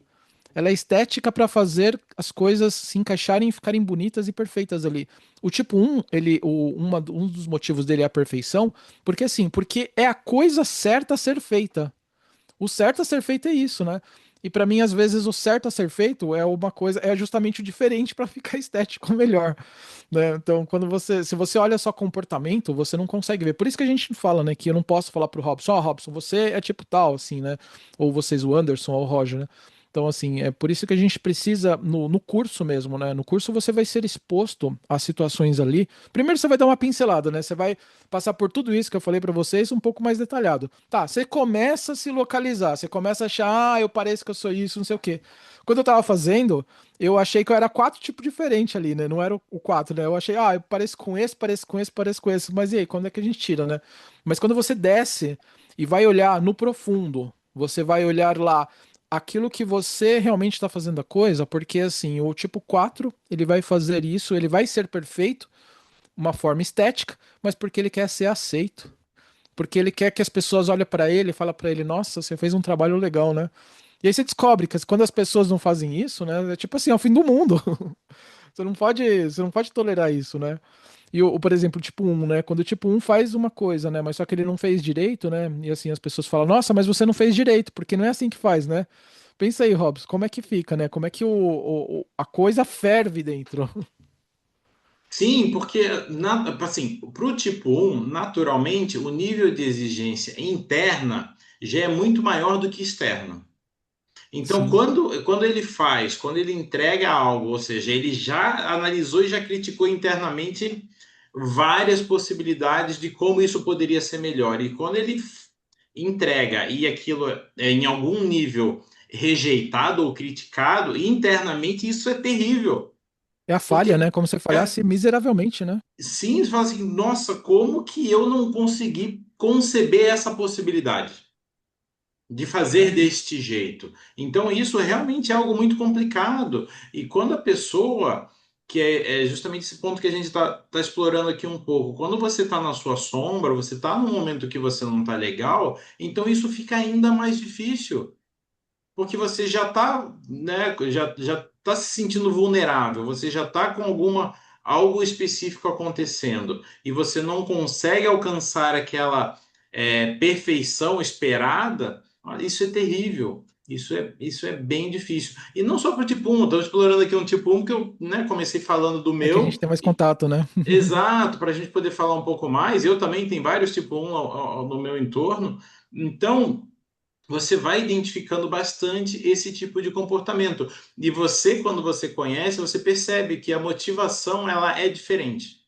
Ela é estética para fazer as coisas se encaixarem e ficarem bonitas e perfeitas ali. O tipo um um dos motivos dele é a perfeição, porque assim, porque é a coisa certa a ser feita. O certo a ser feito é isso, né? E pra mim, às vezes, o certo a ser feito é uma coisa, é justamente o diferente pra ficar estético melhor, né? Então, se você olha só comportamento, você não consegue ver. Por isso que a gente fala, né, que eu não posso falar pro Robson, ó, Robson, você é tipo tal, assim, né? Ou vocês, o Anderson ou o Roger, né? Então, assim, é por isso que a gente precisa, no curso mesmo, né? No curso você vai ser exposto a situações ali. Primeiro você vai dar uma pincelada, né? Você vai passar por tudo isso que eu falei pra vocês um pouco mais detalhado. Tá, você começa a se localizar, você começa a achar, eu pareço que eu sou isso, não sei o quê. Quando eu tava fazendo, eu achei que eu era quatro tipos diferentes ali, né? Não era o quatro, né? Eu achei, eu pareço com esse, pareço com esse, pareço com esse. Mas e aí, quando é que a gente tira, né? Mas quando você desce e vai olhar no profundo, você vai olhar lá aquilo que você realmente está fazendo a coisa, porque assim, o tipo 4 ele vai fazer isso, ele vai ser perfeito, uma forma estética, mas porque ele quer ser aceito. Porque ele quer que as pessoas olhem para ele e falem para ele, nossa, você fez um trabalho legal, né? E aí você descobre que quando as pessoas não fazem isso, né? É tipo assim, é o fim do mundo. Você não pode tolerar isso, né? E por exemplo, o tipo um, né? Quando o tipo um faz uma coisa, né? Mas só que ele não fez direito, né? E assim, as pessoas falam, nossa, mas você não fez direito, porque não é assim que faz, né? Pensa aí, Robson, como é que fica, né? Como é que a coisa ferve dentro? Sim, porque assim, para o tipo um, naturalmente, o nível de exigência interna já é muito maior do que externo. Então, Sim. quando ele entrega algo, ou seja, ele já analisou e já criticou internamente várias possibilidades de como isso poderia ser melhor. E quando ele entrega e aquilo é em algum nível rejeitado ou criticado, internamente isso é terrível. É a falha, Porque né? Como se é, falhasse miseravelmente, né? sim, você fala assim, nossa, como que eu não consegui conceber essa possibilidade de fazer É, deste jeito? Então, isso realmente é algo muito complicado. E quando a pessoa, que é justamente esse ponto que a gente está explorando aqui um pouco, quando você está na sua sombra, você está num momento que você não está legal, então isso fica ainda mais difícil porque você já está, né, já está se sentindo vulnerável, você já está com algo específico acontecendo e você não consegue alcançar aquela perfeição esperada, isso é terrível. Isso é bem difícil. E não só para o tipo 1, estou explorando aqui um tipo 1 que eu, né, comecei falando do É que a gente meu. tem mais contato, né? Exato, para a gente poder falar um pouco mais. Eu também tenho vários tipo 1 no meu entorno. Então, você vai identificando bastante esse tipo de comportamento. E você, quando você conhece, você percebe que a motivação ela é diferente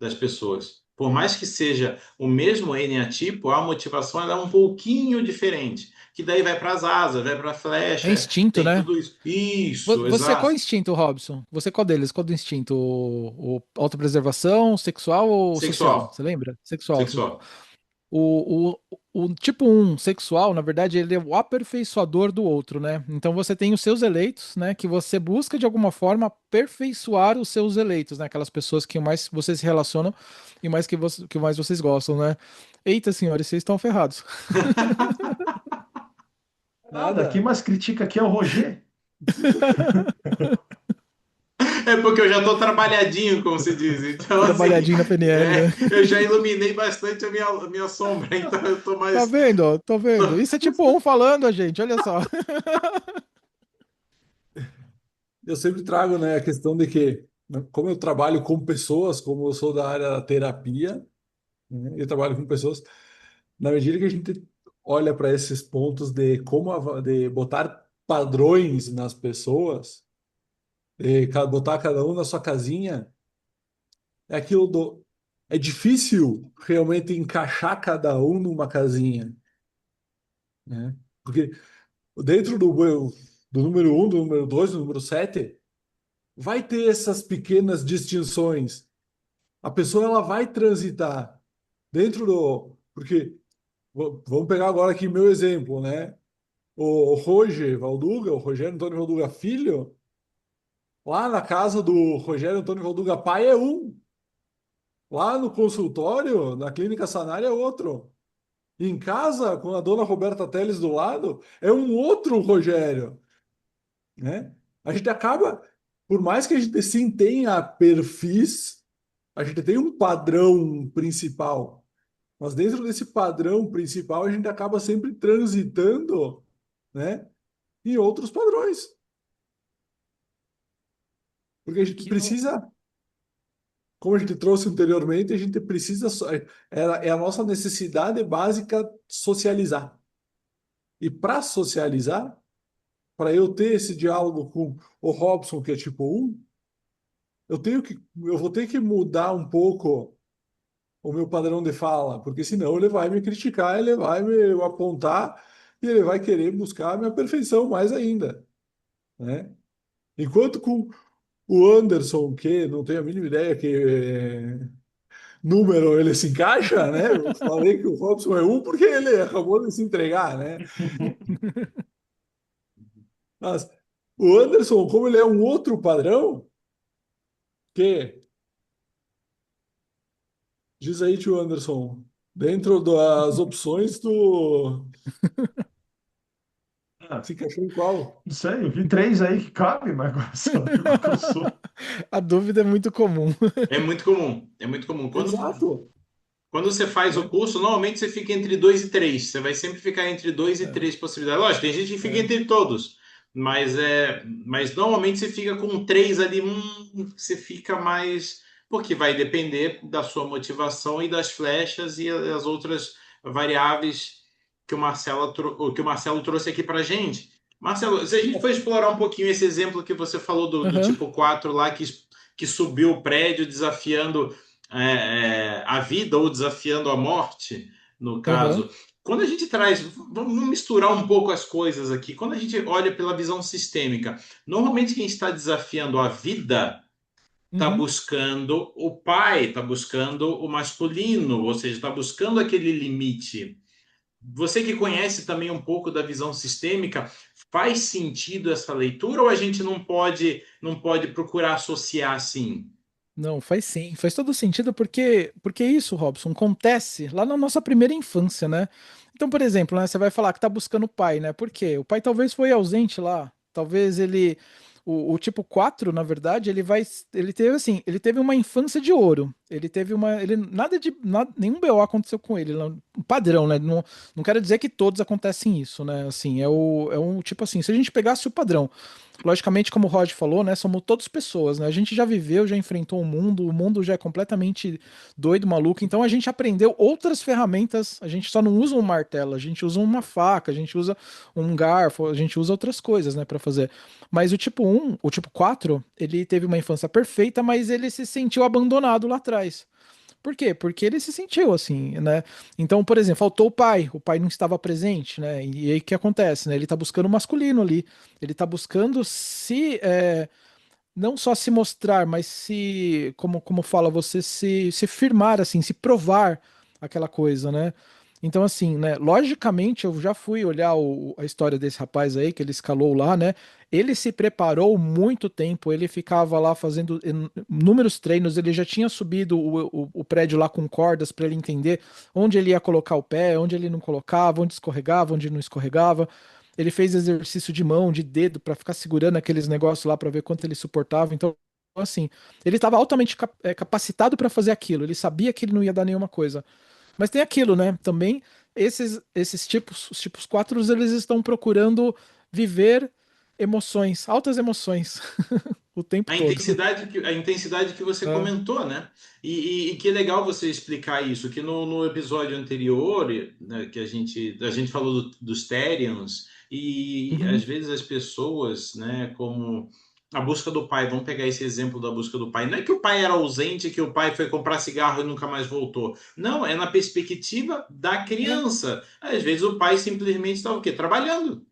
das pessoas. Por mais que seja o mesmo eneatipo, a motivação ela é um pouquinho diferente. Que daí vai para as asas, vai para a É flecha, instinto, tem né? tudo isso. Isso, Você, qual é o exato. instinto, Robson? Você qual deles? Qual do instinto? O autopreservação, sexual ou social? Sexual. Você lembra? Sexual. Sexual. O tipo um sexual, na verdade, ele é o aperfeiçoador do outro, né? Então você tem os seus eleitos, né? Que você busca de alguma forma aperfeiçoar os seus eleitos, né? Aquelas pessoas que mais vocês se relacionam e mais que mais vocês gostam, né? Eita, senhores, vocês estão ferrados. Nada, quem nada. mais critica aqui é o Roger. É porque eu já estou trabalhadinho, como se diz. Então, assim, Trabalhadinho na PNL, né? eu já iluminei bastante a minha sombra. Então, eu estou Tá mais. vendo? Ó? Tô vendo. Isso é tipo um falando, gente. Olha só. Eu sempre trago, né, a questão de que, né, como eu trabalho com pessoas, como eu sou da área da terapia, né, eu trabalho com pessoas, na medida que a gente olha para esses pontos de de botar padrões nas pessoas, de botar cada um na sua casinha, é aquilo do é difícil realmente encaixar cada um numa casinha, né? Porque dentro do número um, do número dois, do número 7 vai ter essas pequenas distinções. A pessoa ela vai transitar dentro do. Porque, vamos pegar agora aqui meu exemplo, né? O Roger Valduga, o Rogério Antônio Valduga Filho, lá na casa do Rogério Antônio Valduga pai é um. Lá no consultório, na clínica Sanária é outro. Em casa, com a dona Roberta Teles do lado, é um outro Rogério. né? A gente acaba, por mais que a gente sim tenha perfis, a gente tem um padrão principal. Mas dentro desse padrão principal, a gente acaba sempre transitando, né, em outros padrões. Porque a gente Que não. precisa, como a gente trouxe anteriormente, a gente precisa, é a nossa necessidade básica socializar. E para socializar, para eu ter esse diálogo com o Robson, que é tipo um, eu vou ter que mudar um pouco o meu padrão de fala, porque senão ele vai me criticar, ele vai me apontar e ele vai querer buscar a minha perfeição mais ainda, né? Enquanto com o Anderson, que não tenho a mínima ideia que número ele se encaixa, né? Eu falei que o Robson é um porque ele acabou de se entregar, né? Mas o Anderson, como ele é um outro padrão, que diz aí, tio Anderson, dentro das opções do Ah, se encaixou em qual? não sei, eu vi três aí que cabem, mas agora sabe qual que eu sou. A dúvida é muito comum. É muito comum, é muito comum. Exato, Quando você faz o né? curso, normalmente você fica entre dois e três. Você vai sempre ficar entre dois e É, três possibilidades. Lógico, tem gente que fica é. entre todos, mas normalmente você fica com três ali, você fica mais, porque vai depender da sua motivação e das flechas e as outras variáveis que o Marcelo trouxe aqui para gente. Marcelo, se a gente for explorar um pouquinho esse exemplo que você falou do Aham, tipo 4 lá que subiu o prédio desafiando a vida ou desafiando a morte, no aham, caso. Quando a gente traz, vamos misturar um pouco as coisas aqui. Quando a gente olha pela visão sistêmica, normalmente quem está desafiando a vida está uhum. buscando o pai, está buscando o masculino, ou seja, está buscando aquele limite. Você que conhece também um pouco da visão sistêmica, faz sentido essa leitura ou a gente não pode procurar associar assim? Não, faz sim, faz todo sentido porque isso, Robson, acontece lá na nossa primeira infância, né? Então, por exemplo, né, você vai falar que tá buscando o pai, né? Por quê? O pai talvez foi ausente lá, talvez ele o tipo 4, na verdade, ele teve assim, ele teve uma infância de ouro. Ele teve uma, ele nenhum BO aconteceu com ele, um padrão, né? Não quero dizer que todos acontecem isso, né? Assim, é um tipo assim, se a gente pegasse o padrão. Logicamente, como o Rod falou, né, somos todos pessoas, né? A gente já viveu, já enfrentou o mundo já é completamente doido, maluco. Então a gente aprendeu outras ferramentas. A gente só não usa um martelo, a gente usa uma faca, a gente usa um garfo, a gente usa outras coisas, né, para fazer. Mas o tipo um, o tipo 4, ele teve uma infância perfeita, mas ele se sentiu abandonado lá atrás. Por quê? Porque ele se sentiu assim, né? Então, por exemplo, faltou o pai não estava presente, né? E aí o que acontece, né? Ele tá buscando o masculino ali, ele tá buscando não só se mostrar, mas como fala você, se firmar, assim, se provar aquela coisa, né? Então, assim, né? Logicamente, eu já fui olhar a história desse rapaz aí, que ele escalou lá, né? Ele se preparou muito tempo, ele ficava lá fazendo inúmeros treinos, ele já tinha subido o prédio lá com cordas para ele entender onde ele ia colocar o pé, onde ele não colocava, onde escorregava, onde não escorregava. Ele fez exercício de mão, de dedo, para ficar segurando aqueles negócios lá para ver quanto ele suportava. Então, assim, ele estava altamente capacitado para fazer aquilo. Ele sabia que ele não ia dar nenhuma coisa. Mas tem aquilo, né? Também esses tipos, os tipos 4, eles estão procurando viver emoções, altas emoções, o tempo todo. A intensidade que você É. comentou, né? E que legal você explicar isso, que no episódio anterior, né, que a gente falou dos Therians, e às Uhum. vezes as pessoas, né, como a busca do pai, vamos pegar esse exemplo da busca do pai. Não é que o pai era ausente, que o pai foi comprar cigarro e nunca mais voltou. Não, é na perspectiva da É. criança. Às vezes o pai simplesmente estava o quê? Trabalhando.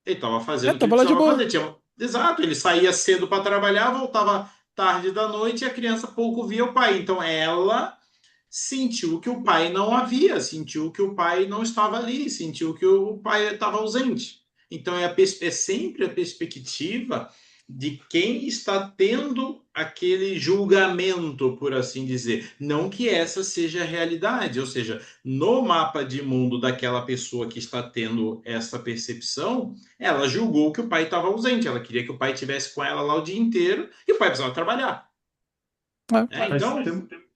Ele estava É, fazendo o que ele tava lá de precisava boa. fazer. Exato, ele saía cedo para trabalhar, voltava tarde da noite e a criança pouco via o pai. Então ela sentiu que o pai não havia, sentiu que o pai não estava ali, sentiu que o pai estava ausente. Então é sempre a perspectiva de quem está tendo aquele julgamento, por assim dizer. Não que essa seja a realidade, ou seja, no mapa de mundo daquela pessoa que está tendo essa percepção, ela julgou que o pai estava ausente, ela queria que o pai estivesse com ela lá o dia inteiro e o pai precisava trabalhar. É, Né? Mas Então,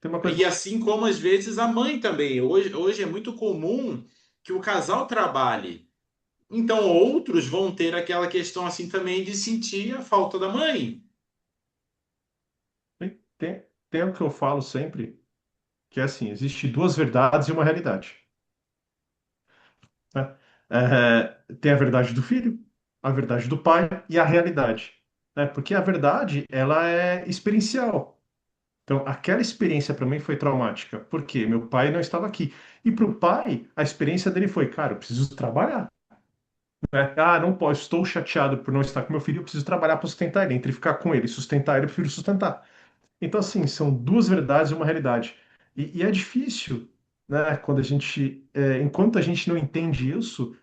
tem uma e coisa. assim como às vezes a mãe também. Hoje é muito comum que o casal trabalhe. Então, outros vão ter aquela questão assim também de sentir a falta da mãe. Tem o que eu falo sempre, que é assim, existe duas verdades e uma realidade, né? Tem a verdade do filho, a verdade do pai e a realidade, né? Porque a verdade, ela é experiencial. Então, aquela experiência para mim foi traumática, porque meu pai não estava aqui. E para o pai, a experiência dele foi, cara, eu preciso trabalhar, né? Ah, não posso, estou chateado por não estar com meu filho, eu preciso trabalhar para sustentar ele. Entre ficar com ele e sustentar ele, eu prefiro sustentar. Então, assim, são duas verdades e uma realidade. E é difícil, né, quando a gente, enquanto a gente não entende isso,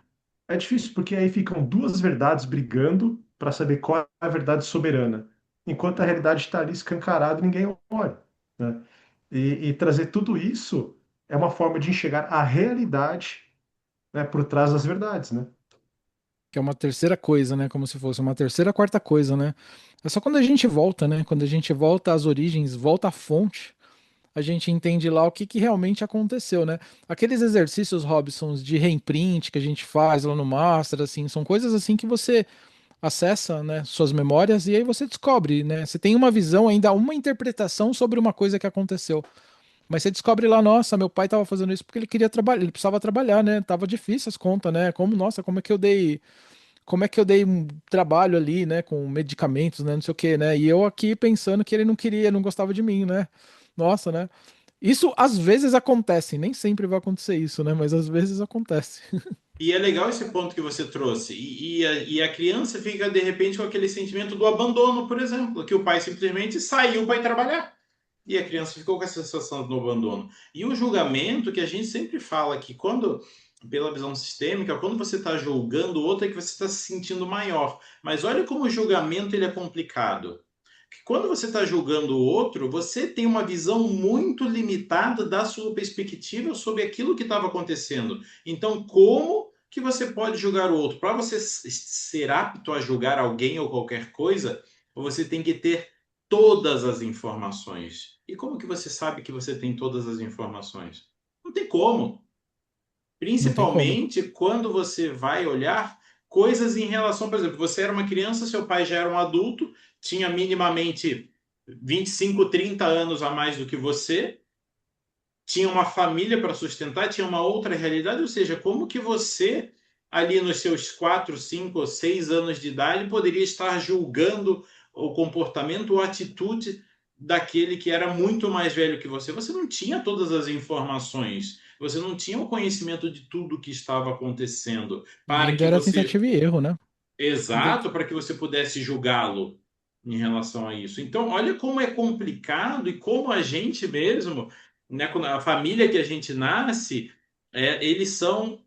é difícil porque aí ficam duas verdades brigando para saber qual é a verdade soberana, enquanto a realidade está ali escancarada e ninguém olha, né? E trazer tudo isso é uma forma de enxergar a realidade, né, por trás das verdades, né? que é uma terceira coisa, né? Como se fosse uma terceira, quarta coisa, né? É só quando a gente volta, né? Quando a gente volta às origens, volta à fonte, a gente entende lá o que, que realmente aconteceu, né? Aqueles exercícios, Robsons, de reimprint que a gente faz lá no Master, assim, são coisas assim que você acessa, né, suas memórias e aí você descobre, né? Você tem uma visão, ainda uma interpretação sobre uma coisa que aconteceu. Mas você descobre lá, nossa, meu pai estava fazendo isso porque ele queria trabalhar, ele precisava trabalhar, né? Tava difícil as contas, né? Como, nossa, como é que eu dei um trabalho ali, né, com medicamentos, né, não sei o quê, né? E eu aqui pensando que ele não queria, não gostava de mim, né? Nossa, né? Isso às vezes acontece, nem sempre vai acontecer isso, né? Mas às vezes acontece. E é legal esse ponto que você trouxe. E a criança fica, de repente, com aquele sentimento do abandono, por exemplo, que o pai simplesmente saiu para ir trabalhar. E a criança ficou com essa sensação do abandono. E o julgamento, que a gente sempre fala que quando, pela visão sistêmica, quando você está julgando o outro, é que você está se sentindo maior. Mas olha como o julgamento ele é complicado. Que quando você está julgando o outro, você tem uma visão muito limitada da sua perspectiva sobre aquilo que estava acontecendo. Então, como que você pode julgar o outro? Para você ser apto a julgar alguém ou qualquer coisa, você tem que ter todas as informações. E como que você sabe que você tem todas as informações? Não tem como. Não tem como. Principalmente quando você vai olhar coisas em relação, por exemplo, você era uma criança, seu pai já era um adulto, tinha minimamente 25, 30 anos a mais do que você, tinha uma família para sustentar, tinha uma outra realidade, ou seja, como que você, ali nos seus 4, 5 ou 6 anos de idade, poderia estar julgando o comportamento ou a atitude daquele que era muito mais velho que você? Você não tinha todas as informações, você não tinha o conhecimento de tudo que estava acontecendo E para ainda que era você tentativa e erro, né? Ainda... exato, para que você pudesse julgá-lo em relação a isso. Então, olha como é complicado e como a gente mesmo, né, quando a família que a gente nasce, eles são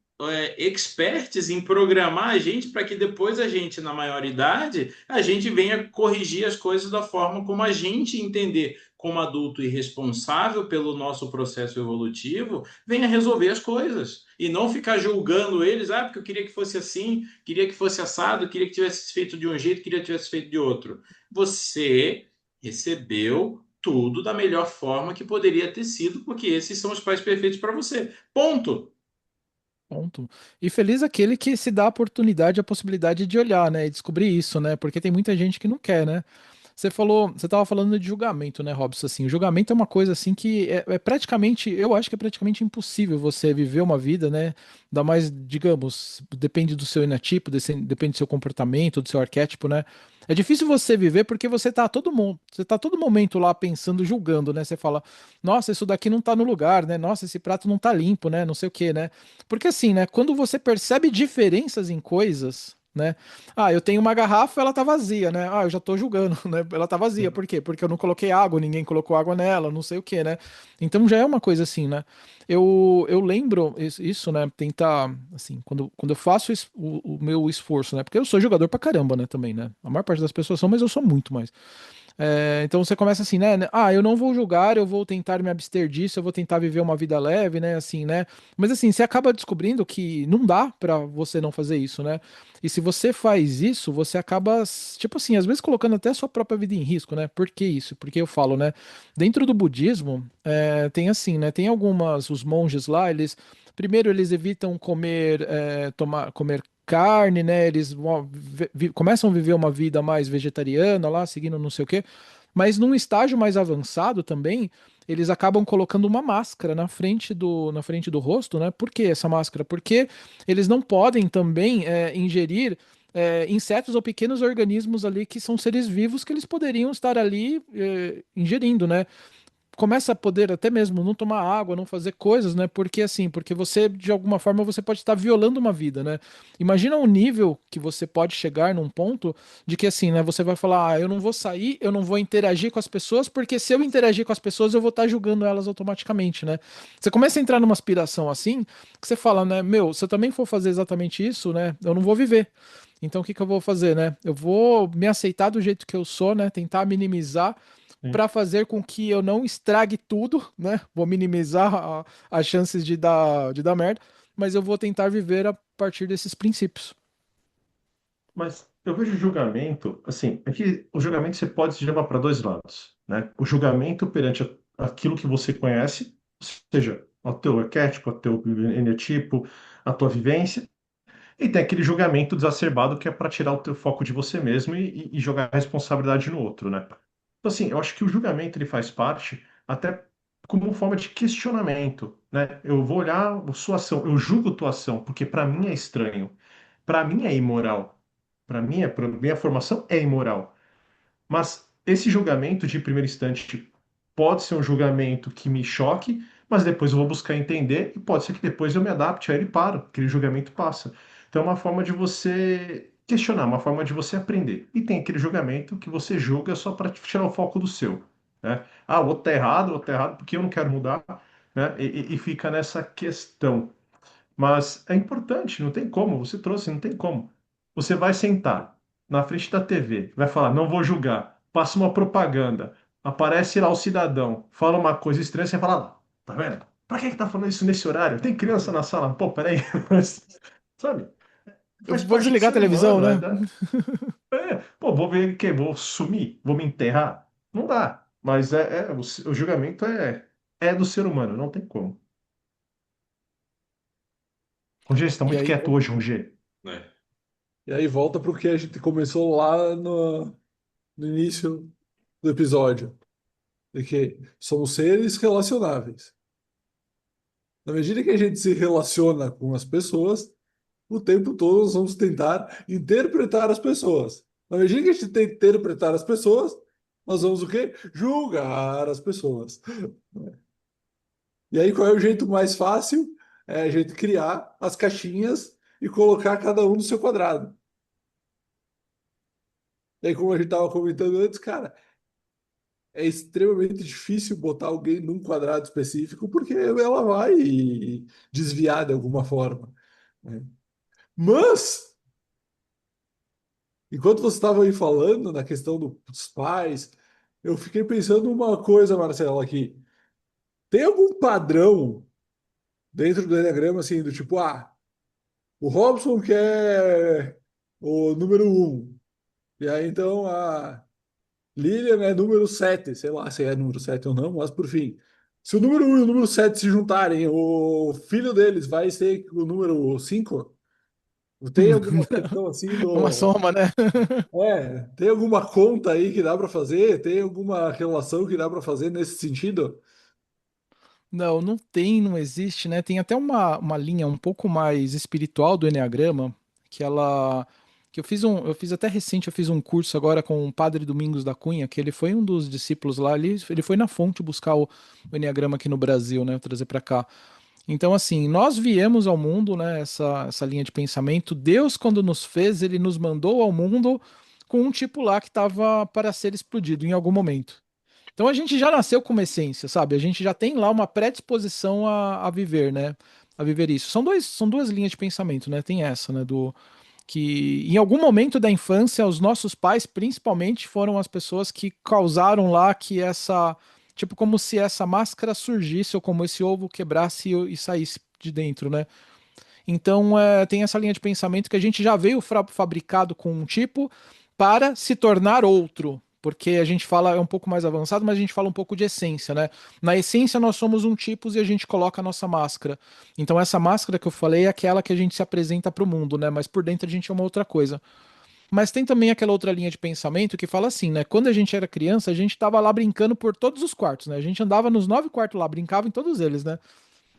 experts em programar a gente para que depois a gente, na maioridade, a gente venha corrigir as coisas da forma como a gente entender como adulto e responsável pelo nosso processo evolutivo, venha resolver as coisas. E não ficar julgando eles, porque eu queria que fosse assim, queria que fosse assado, queria que tivesse feito de um jeito, queria que tivesse feito de outro. Você recebeu tudo da melhor forma que poderia ter sido, porque esses são os pais perfeitos para você. Ponto. Ponto. E feliz aquele que se dá a oportunidade, a possibilidade de olhar, né, e descobrir isso, né? Porque tem muita gente que não quer, né? Você falou, você estava falando de julgamento, né, Robson? Assim, o julgamento é uma coisa assim que é praticamente, eu acho que é praticamente impossível você viver uma vida, né? Ainda mais, digamos, depende do seu enatipo, depende do seu comportamento, do seu arquétipo, né? É difícil você viver porque você tá todo mundo, você tá todo momento lá pensando, julgando, né? Você fala, nossa, isso daqui não tá no lugar, né? Nossa, esse prato não tá limpo, né? Não sei o quê, né? Porque assim, né? Quando você percebe diferenças em coisas, né? Ah, eu tenho uma garrafa, ela tá vazia, né? Ah, eu já tô julgando, né? Ela tá vazia. Por quê? Porque eu não coloquei água, ninguém colocou água nela, não sei o quê, né? Então já é uma coisa assim, né? Eu lembro isso, né? Tentar, assim, quando eu faço o meu esforço, né? Porque eu sou jogador pra caramba, né? Também, né? A maior parte das pessoas são, mas eu sou muito mais. Então você começa assim, né? Ah, eu não vou julgar, eu vou tentar me abster disso, eu vou tentar viver uma vida leve, né? Assim, né? Mas assim, você acaba descobrindo que não dá pra você não fazer isso, né? E se você faz isso, você acaba, tipo assim, às vezes colocando até a sua própria vida em risco, né? Por que isso? Porque eu falo, né? Dentro do budismo, tem assim, né? Tem os monges lá, primeiro eles evitam comer carne, né? Eles começam a viver uma vida mais vegetariana lá, seguindo não sei o quê. Mas num estágio mais avançado também, eles acabam colocando uma máscara na frente do rosto, né? Por que essa máscara? Porque eles não podem também ingerir insetos ou pequenos organismos ali que são seres vivos que eles poderiam estar ali ingerindo, né? Começa a poder até mesmo não tomar água, não fazer coisas, né? Porque assim, porque você, de alguma forma, você pode estar violando uma vida, né? Imagina o nível que você pode chegar num ponto de que assim, né? Você vai falar, eu não vou sair, eu não vou interagir com as pessoas, porque se eu interagir com as pessoas, eu vou estar julgando elas automaticamente, né? Você começa a entrar numa aspiração assim, que você fala, né? Meu, se eu também for fazer exatamente isso, né? Eu não vou viver. Então, o que que eu vou fazer, né? Eu vou me aceitar do jeito que eu sou, né? Tentar minimizar Sim. para fazer com que eu não estrague tudo, né? Vou minimizar as chances de dar merda, mas eu vou tentar viver a partir desses princípios. Mas eu vejo o julgamento, assim, é que o julgamento você pode se levar para dois lados, né? O julgamento perante aquilo que você conhece, ou seja, o teu arquétipo, o teu eneatipo, a tua vivência, e tem aquele julgamento exacerbado que é para tirar o teu foco de você mesmo e jogar a responsabilidade no outro, né? Então, assim, eu acho que o julgamento ele faz parte até como forma de questionamento, né? Eu vou olhar a sua ação, eu julgo tua ação, porque para mim é estranho, para mim é imoral, para minha formação é imoral. Mas esse julgamento de primeiro instante pode ser um julgamento que me choque, mas depois eu vou buscar entender e pode ser que depois eu me adapte a ele e para, aquele julgamento passa. Então é uma forma de você questionar, uma forma de você aprender. E tem aquele julgamento que você julga só para tirar o foco do seu, né? Ah, o outro tá errado porque eu não quero mudar, né? E fica nessa questão. Mas é importante, não tem como, você trouxe, não tem como. Você vai sentar na frente da TV, vai falar, não vou julgar, passa uma propaganda, aparece lá o cidadão, fala uma coisa estranha, você fala, "Ah, tá vendo? Pra que tá falando isso nesse horário? Tem criança na sala? Pô, peraí, mas, sabe? Eu Faz vou parte do desligar a ser televisão, humano, né? pô, vou ver o quê? Vou sumir? Vou me enterrar? Não dá. Mas o julgamento é do ser humano, não tem como. Rogê, você está E muito aí, quieto hoje, Rogê. É. e aí volta para o que a gente começou lá no início do episódio, de que somos seres relacionáveis. Na medida que a gente se relaciona com as pessoas, o tempo todo nós vamos tentar interpretar as pessoas. Na medida que a gente tenta interpretar as pessoas, nós vamos o quê? Julgar as pessoas. E aí, qual é o jeito mais fácil? É a gente criar as caixinhas e colocar cada um no seu quadrado. E aí, como a gente estava comentando antes, cara, é extremamente difícil botar alguém num quadrado específico porque ela vai desviar de alguma forma, né? Mas, enquanto você estava aí falando na questão dos pais, eu fiquei pensando uma coisa, Marcelo, aqui. Tem algum padrão dentro do Enneagrama, assim, do tipo, o Robson quer o número um, e aí então a Lilian é número 7, sei lá se é número 7 ou não, mas por fim. Se o número um e o número 7 se juntarem, o filho deles vai ser o número 5? Tem alguma questão assim Uma do. soma, né? Tem alguma conta aí que dá para fazer? Tem alguma relação que dá para fazer nesse sentido? Não, não tem, não existe, né? Tem até uma linha um pouco mais espiritual do Enneagrama, que ela. Que eu fiz até recente, eu fiz um curso agora com o Padre Domingos da Cunha, que ele foi um dos discípulos lá, ele foi na fonte buscar o Enneagrama aqui no Brasil, né? Trazer para cá. Então, assim, nós viemos ao mundo, né? Essa linha de pensamento. Deus, quando nos fez, ele nos mandou ao mundo com um tipo lá que estava para ser explodido em algum momento. Então a gente já nasceu com uma essência, sabe? A gente já tem lá uma predisposição a viver, né? A viver isso. São duas linhas de pensamento, né? Tem essa, né? que em algum momento da infância, os nossos pais, principalmente, foram as pessoas que causaram lá que essa, tipo, como se essa máscara surgisse ou como esse ovo quebrasse e saísse de dentro, né? Então, tem essa linha de pensamento que a gente já veio fabricado com um tipo para se tornar outro. Porque a gente fala, é um pouco mais avançado, mas a gente fala um pouco de essência, né? Na essência, nós somos um tipos e a gente coloca a nossa máscara. Então, essa máscara que eu falei é aquela que a gente se apresenta para o mundo, né? Mas por dentro a gente é uma outra coisa. Mas tem também aquela outra linha de pensamento que fala assim, né? Quando a gente era criança, a gente tava lá brincando por todos os quartos, né? A gente andava nos 9 quartos lá, brincava em todos eles, né?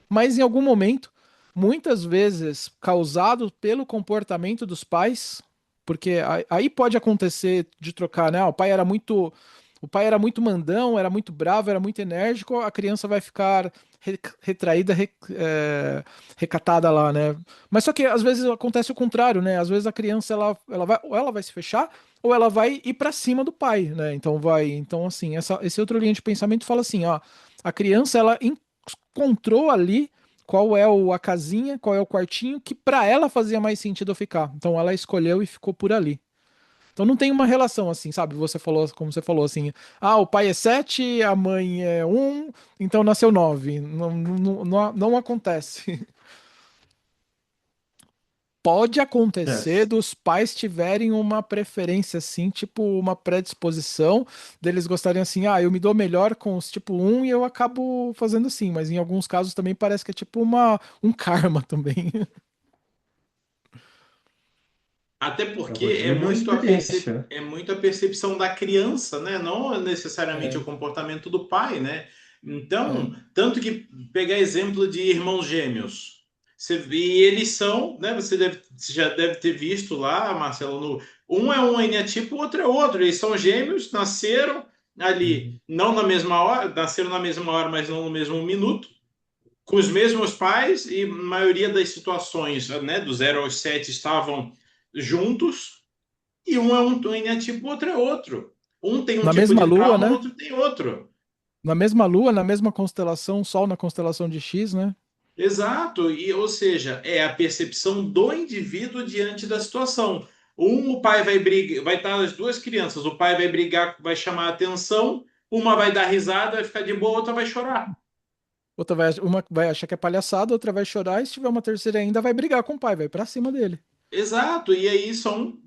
Mas em algum momento, muitas vezes causado pelo comportamento dos pais, porque aí pode acontecer de trocar, né? Ah, o pai era muito mandão, era muito bravo, era muito enérgico, a criança vai ficar retraída, recatada lá, né? Mas só que às vezes acontece o contrário, né? Às vezes a criança ela vai, ou ela vai se fechar, ou ela vai ir para cima do pai, né? Então assim, esse outro linha de pensamento fala assim, ó, a criança ela encontrou ali qual é a casinha, qual é o quartinho que para ela fazia mais sentido ficar. Então ela escolheu e ficou por ali. Então não tem uma relação assim, sabe? Você falou, como você falou assim, ah, o pai é 7, a mãe é 1, então nasceu 9. Não acontece. Pode acontecer Yes. dos pais tiverem uma preferência assim, tipo uma predisposição deles gostarem assim, ah, eu me dou melhor com os tipo um e eu acabo fazendo assim, mas em alguns casos também parece que é tipo um karma também. Até O porque Roger viveu a experiência, né? é muito a percepção da criança, né? Não necessariamente o É, comportamento do pai, né? é. Então, tanto que pegar exemplo de irmãos gêmeos. E eles são, né? Você já deve ter visto lá, Marcelo, um é um eneatipo, o outro é outro. Eles são gêmeos, nasceram ali, Uhum. não na mesma hora, nasceram na mesma hora, mas não no mesmo minuto, com os mesmos pais, e a maioria das situações, né, do 0 aos 7 estavam juntos, e um é um eneatipo, o outro é outro. Um tem um Na tipo mesma de lua, trauma, o né? outro tem outro. Na mesma lua, na mesma constelação, Sol na constelação de X, né? Exato, e ou seja, é a percepção do indivíduo diante da situação. O pai vai brigar, vai estar as duas crianças, o pai vai brigar, vai chamar a atenção, uma vai dar risada, vai ficar de boa, outra vai chorar. Uma vai achar que é palhaçada, outra vai chorar, e se tiver uma terceira ainda, vai brigar com o pai, vai pra cima dele. Exato, e aí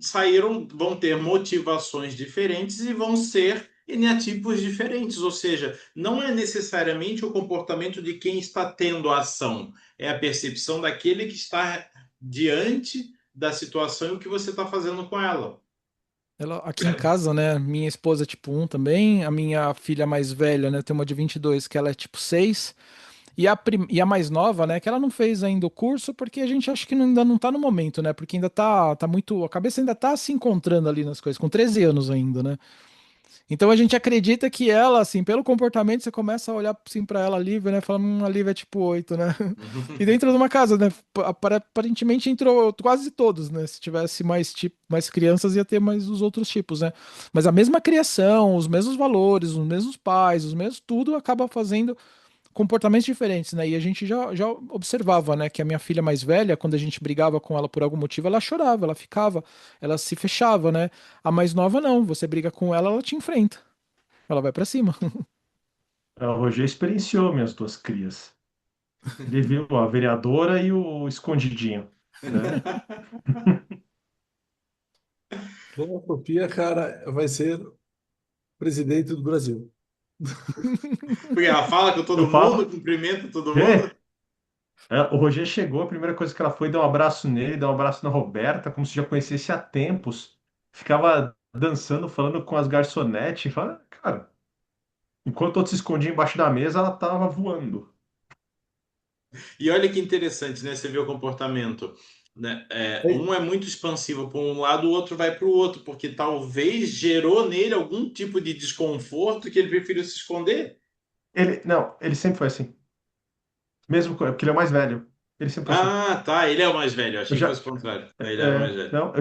saíram, vão ter motivações diferentes e vão ser eneatipos diferentes, ou seja, não é necessariamente o comportamento de quem está tendo a ação, é a percepção daquele que está diante da situação e o que você está fazendo com ela. Ela, aqui em casa, né? Minha esposa é tipo 1 também, a minha filha mais velha, né? Tem uma de 22 que ela é tipo 6. E a mais nova, né, que ela não fez ainda o curso, porque a gente acha que ainda não tá no momento, né? Porque ainda tá muito. A cabeça ainda tá se encontrando ali nas coisas, com 13 anos ainda, né? Então a gente acredita que ela, assim, pelo comportamento, você começa a olhar assim pra ela, a Lívia, né? Falando, a Lívia é tipo 8, né? E dentro de uma casa, né? Aparentemente entrou quase todos, né? Se tivesse mais, tipo, mais crianças, ia ter mais os outros tipos, né? Mas a mesma criação, os mesmos valores, os mesmos pais, os mesmos tudo acaba fazendo comportamentos diferentes, né? E a gente já observava, né, que a minha filha mais velha, quando a gente brigava com ela por algum motivo, ela chorava, ela ficava, ela se fechava, né? A mais nova não, você briga com ela te enfrenta. Ela vai pra cima. O Roger experienciou minhas duas crias. Ele viu a vereadora e o escondidinho, né? Filantropia, cara, vai ser presidente do Brasil. Porque ela fala com Eu todo mundo, falo, cumprimenta todo mundo. é, o Roger chegou, a primeira coisa que ela foi dar um abraço nele, dar um abraço na Roberta, como se já conhecesse há tempos. Ficava dançando, falando com as garçonetes. Fala, cara, enquanto outros se escondiam embaixo da mesa, ela tava voando. E olha que interessante, né? Você vê o comportamento, né? Ei, Um é muito expansivo para um lado, o outro vai para o outro, porque talvez gerou nele algum tipo de desconforto que ele preferiu se esconder. Não, ele sempre foi assim. Mesmo porque ele é o mais velho. Ele sempre foi assim. Ah, tá. Ele é o mais velho. Eu Achei que fosse já, o contrário. Ele era o mais velho. não,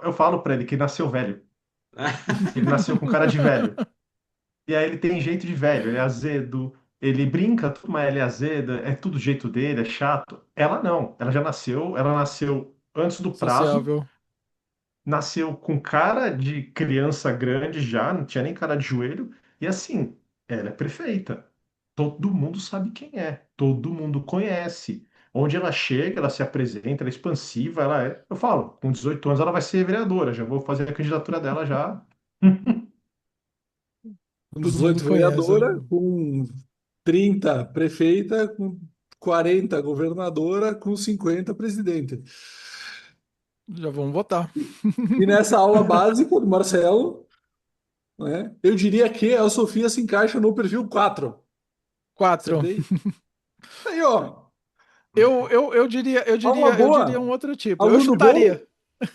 eu falo pra ele que nasceu velho. Ele nasceu com cara de velho. E aí ele tem jeito de velho, ele é azedo, ele brinca, tudo, mas ele é azedo, é tudo do jeito dele, é chato. Ela não, ela nasceu antes do prazo, Sociável. nasceu com cara de criança grande já, não tinha nem cara de joelho, e assim, ela é perfeita. Todo mundo sabe quem é, todo mundo conhece. Onde ela chega, ela se apresenta, ela é expansiva, ela é. Eu falo, com 18 anos ela vai ser vereadora, já vou fazer a candidatura dela já. Com Todo mundo 18 conhece. vereadora, com 30 prefeita, com 40 governadora, com 50 presidente. Já vamos votar. E nessa aula básica do Marcelo, né, eu diria que a Sofia se encaixa no perfil 4. 4. Acertei? Aí, ó. Eu diria, eu Aula diria, eu diria um boa, outro tipo. Eu aluno chutaria. bom,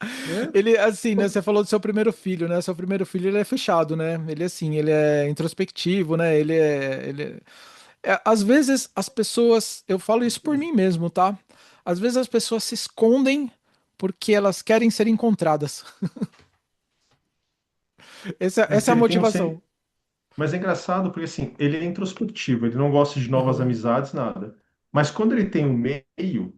né? Ele, assim, né? Você falou do seu primeiro filho, né? Seu primeiro filho, ele é fechado, né? Ele, assim, ele é introspectivo, né? Às vezes, as pessoas... Eu falo isso por mim mesmo, tá? Às vezes, as pessoas se escondem porque elas querem ser encontradas. Mas Essa é a ele tem um motivação. sen... Mas é engraçado porque assim, ele é introspectivo, ele não gosta de novas Aham. amizades, nada. Mas quando ele tem um meio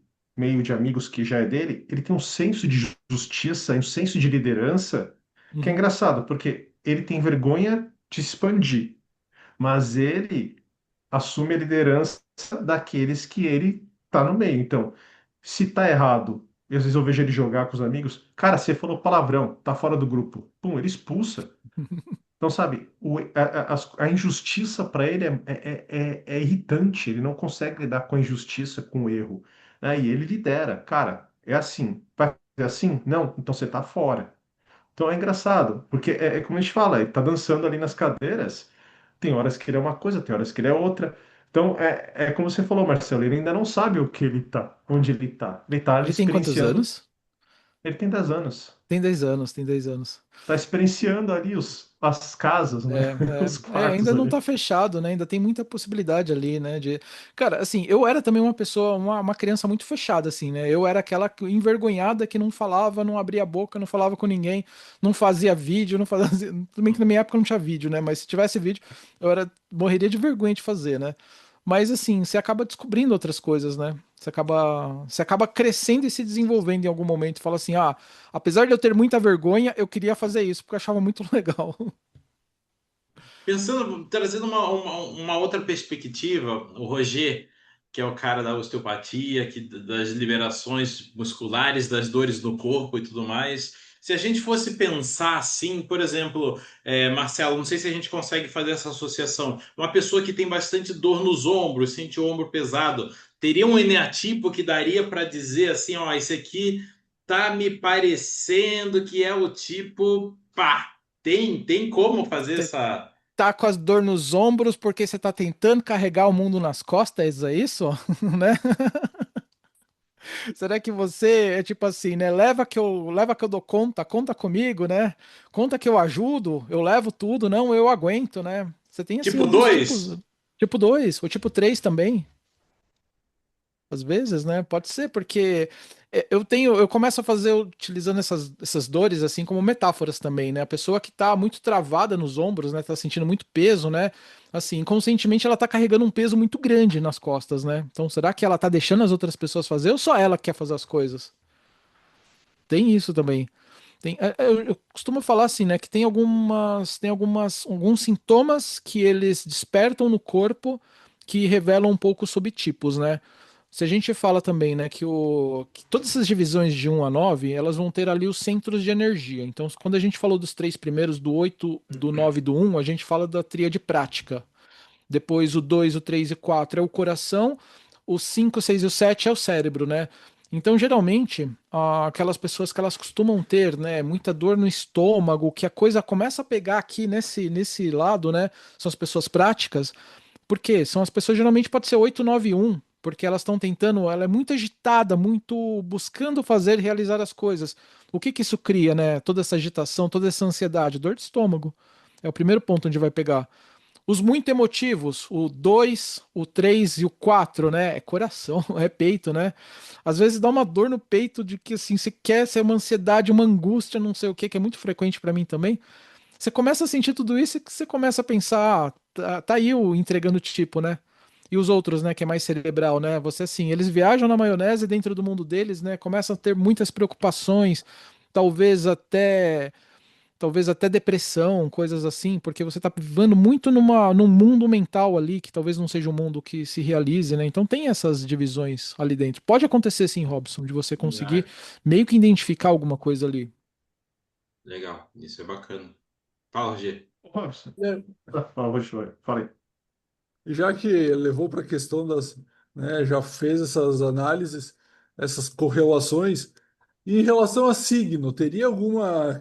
de amigos que já é dele, ele tem um senso de justiça, um senso de liderança, que é Uhum. engraçado, porque ele tem vergonha de expandir, mas ele assume a liderança daqueles que ele tá no meio. Então, se tá errado, e às vezes eu vejo ele jogar com os amigos, cara, você falou palavrão, tá fora do grupo. Pum, ele expulsa. Então, sabe, a injustiça para ele é irritante, ele não consegue lidar com a injustiça, com o erro, né? E ele lidera, cara, é assim, vai ser assim? Não, então você tá fora. Então é engraçado, porque é como a gente fala, ele tá dançando ali nas cadeiras, tem horas que ele é uma coisa, tem horas que ele é outra. Então é como você falou, Marcelo, ele ainda não sabe o que ele tá, onde ele tá. Ele tá ali Ele tem quantos experienciando, anos? ele tem 10 anos. Tem 10 anos, tem 10 anos. Tá experienciando ali as casas, né? Os Ainda quartos não ali. tá fechado, né? Ainda tem muita possibilidade ali, né? Cara, assim, eu era também uma pessoa, uma criança muito fechada, assim, né? Eu era aquela envergonhada que não falava, não abria a boca, não falava com ninguém, não fazia vídeo, não fazia. Tudo bem que na minha época não tinha vídeo, né? Mas se tivesse vídeo, morreria de vergonha de fazer, né? Mas assim, você acaba descobrindo outras coisas, né? Você acaba crescendo e se desenvolvendo em algum momento. Fala assim, apesar de eu ter muita vergonha, eu queria fazer isso, porque eu achava muito legal. Pensando, trazendo uma outra perspectiva, o Roger, que é o cara da osteopatia, das liberações musculares, das dores no corpo e tudo mais. Se a gente fosse pensar assim, por exemplo, Marcelo, não sei se a gente consegue fazer essa associação. Uma pessoa que tem bastante dor nos ombros, sente o ombro pesado, teria um eneatipo que daria para dizer assim, ó, esse aqui tá me parecendo que é o tipo, pá, tem como fazer essa Tá com as dor nos ombros porque você tá tentando carregar o mundo nas costas, é isso? Né? Será que você é tipo assim, né? Leva que eu dou conta, conta comigo, né? Conta que eu ajudo, eu levo tudo, não, eu aguento, né? Você tem assim tipo alguns tipos, 2? tipo 2, o tipo 3 também. Às vezes, né? Pode ser, porque eu começo a fazer utilizando essas dores assim como metáforas também, né? A pessoa que tá muito travada nos ombros, né? Tá sentindo muito peso, né? Assim, inconscientemente ela tá carregando um peso muito grande nas costas, né? Então, será que ela tá deixando as outras pessoas fazer ou só ela que quer fazer as coisas? Tem isso também. Eu costumo falar assim, né? Que alguns sintomas que eles despertam no corpo que revelam um pouco subtipos, né? Se a gente fala também, né, que todas essas divisões de 1 a 9 elas vão ter ali os centros de energia. Então, quando a gente falou dos três primeiros, do 8 do 9 e do 1 a gente fala da tríade prática. Depois o 2 o 3 e 4 é o coração, o 5 6 e o 7 é o cérebro, né? Então, geralmente, aquelas pessoas que elas costumam ter, né, muita dor no estômago, que a coisa começa a pegar aqui nesse lado, né, são as pessoas práticas. Por quê? São as pessoas, geralmente pode ser 8 9 1 porque elas estão tentando, ela é muito agitada, muito buscando fazer, realizar as coisas. O que que isso cria, né? Toda essa agitação, toda essa ansiedade, dor de estômago. É o primeiro ponto onde vai pegar. Os muito emotivos, o 2 o 3 e o 4, né? É coração, é peito, né? Às vezes dá uma dor no peito de que assim, você quer ser uma ansiedade, uma angústia, não sei o que é muito frequente pra mim também. Você começa a sentir tudo isso e que você começa a pensar, tá aí o entregando tipo, né? E os outros, né, que é mais cerebral, né? Você assim, eles viajam na maionese dentro do mundo deles, né? Começam a ter muitas preocupações, talvez até talvez até depressão, coisas assim, porque você tá vivendo muito num mundo mental ali, que talvez não seja um mundo que se realize, né? Então tem essas divisões ali dentro. Pode acontecer sim, Robson, de você conseguir Ah, meio que identificar alguma coisa ali. legal, isso é bacana. Fala, G. Ô, Robson, É, fala, falei. já que levou para a questão das, né, já fez essas análises, essas correlações, e em relação a signo, teria alguma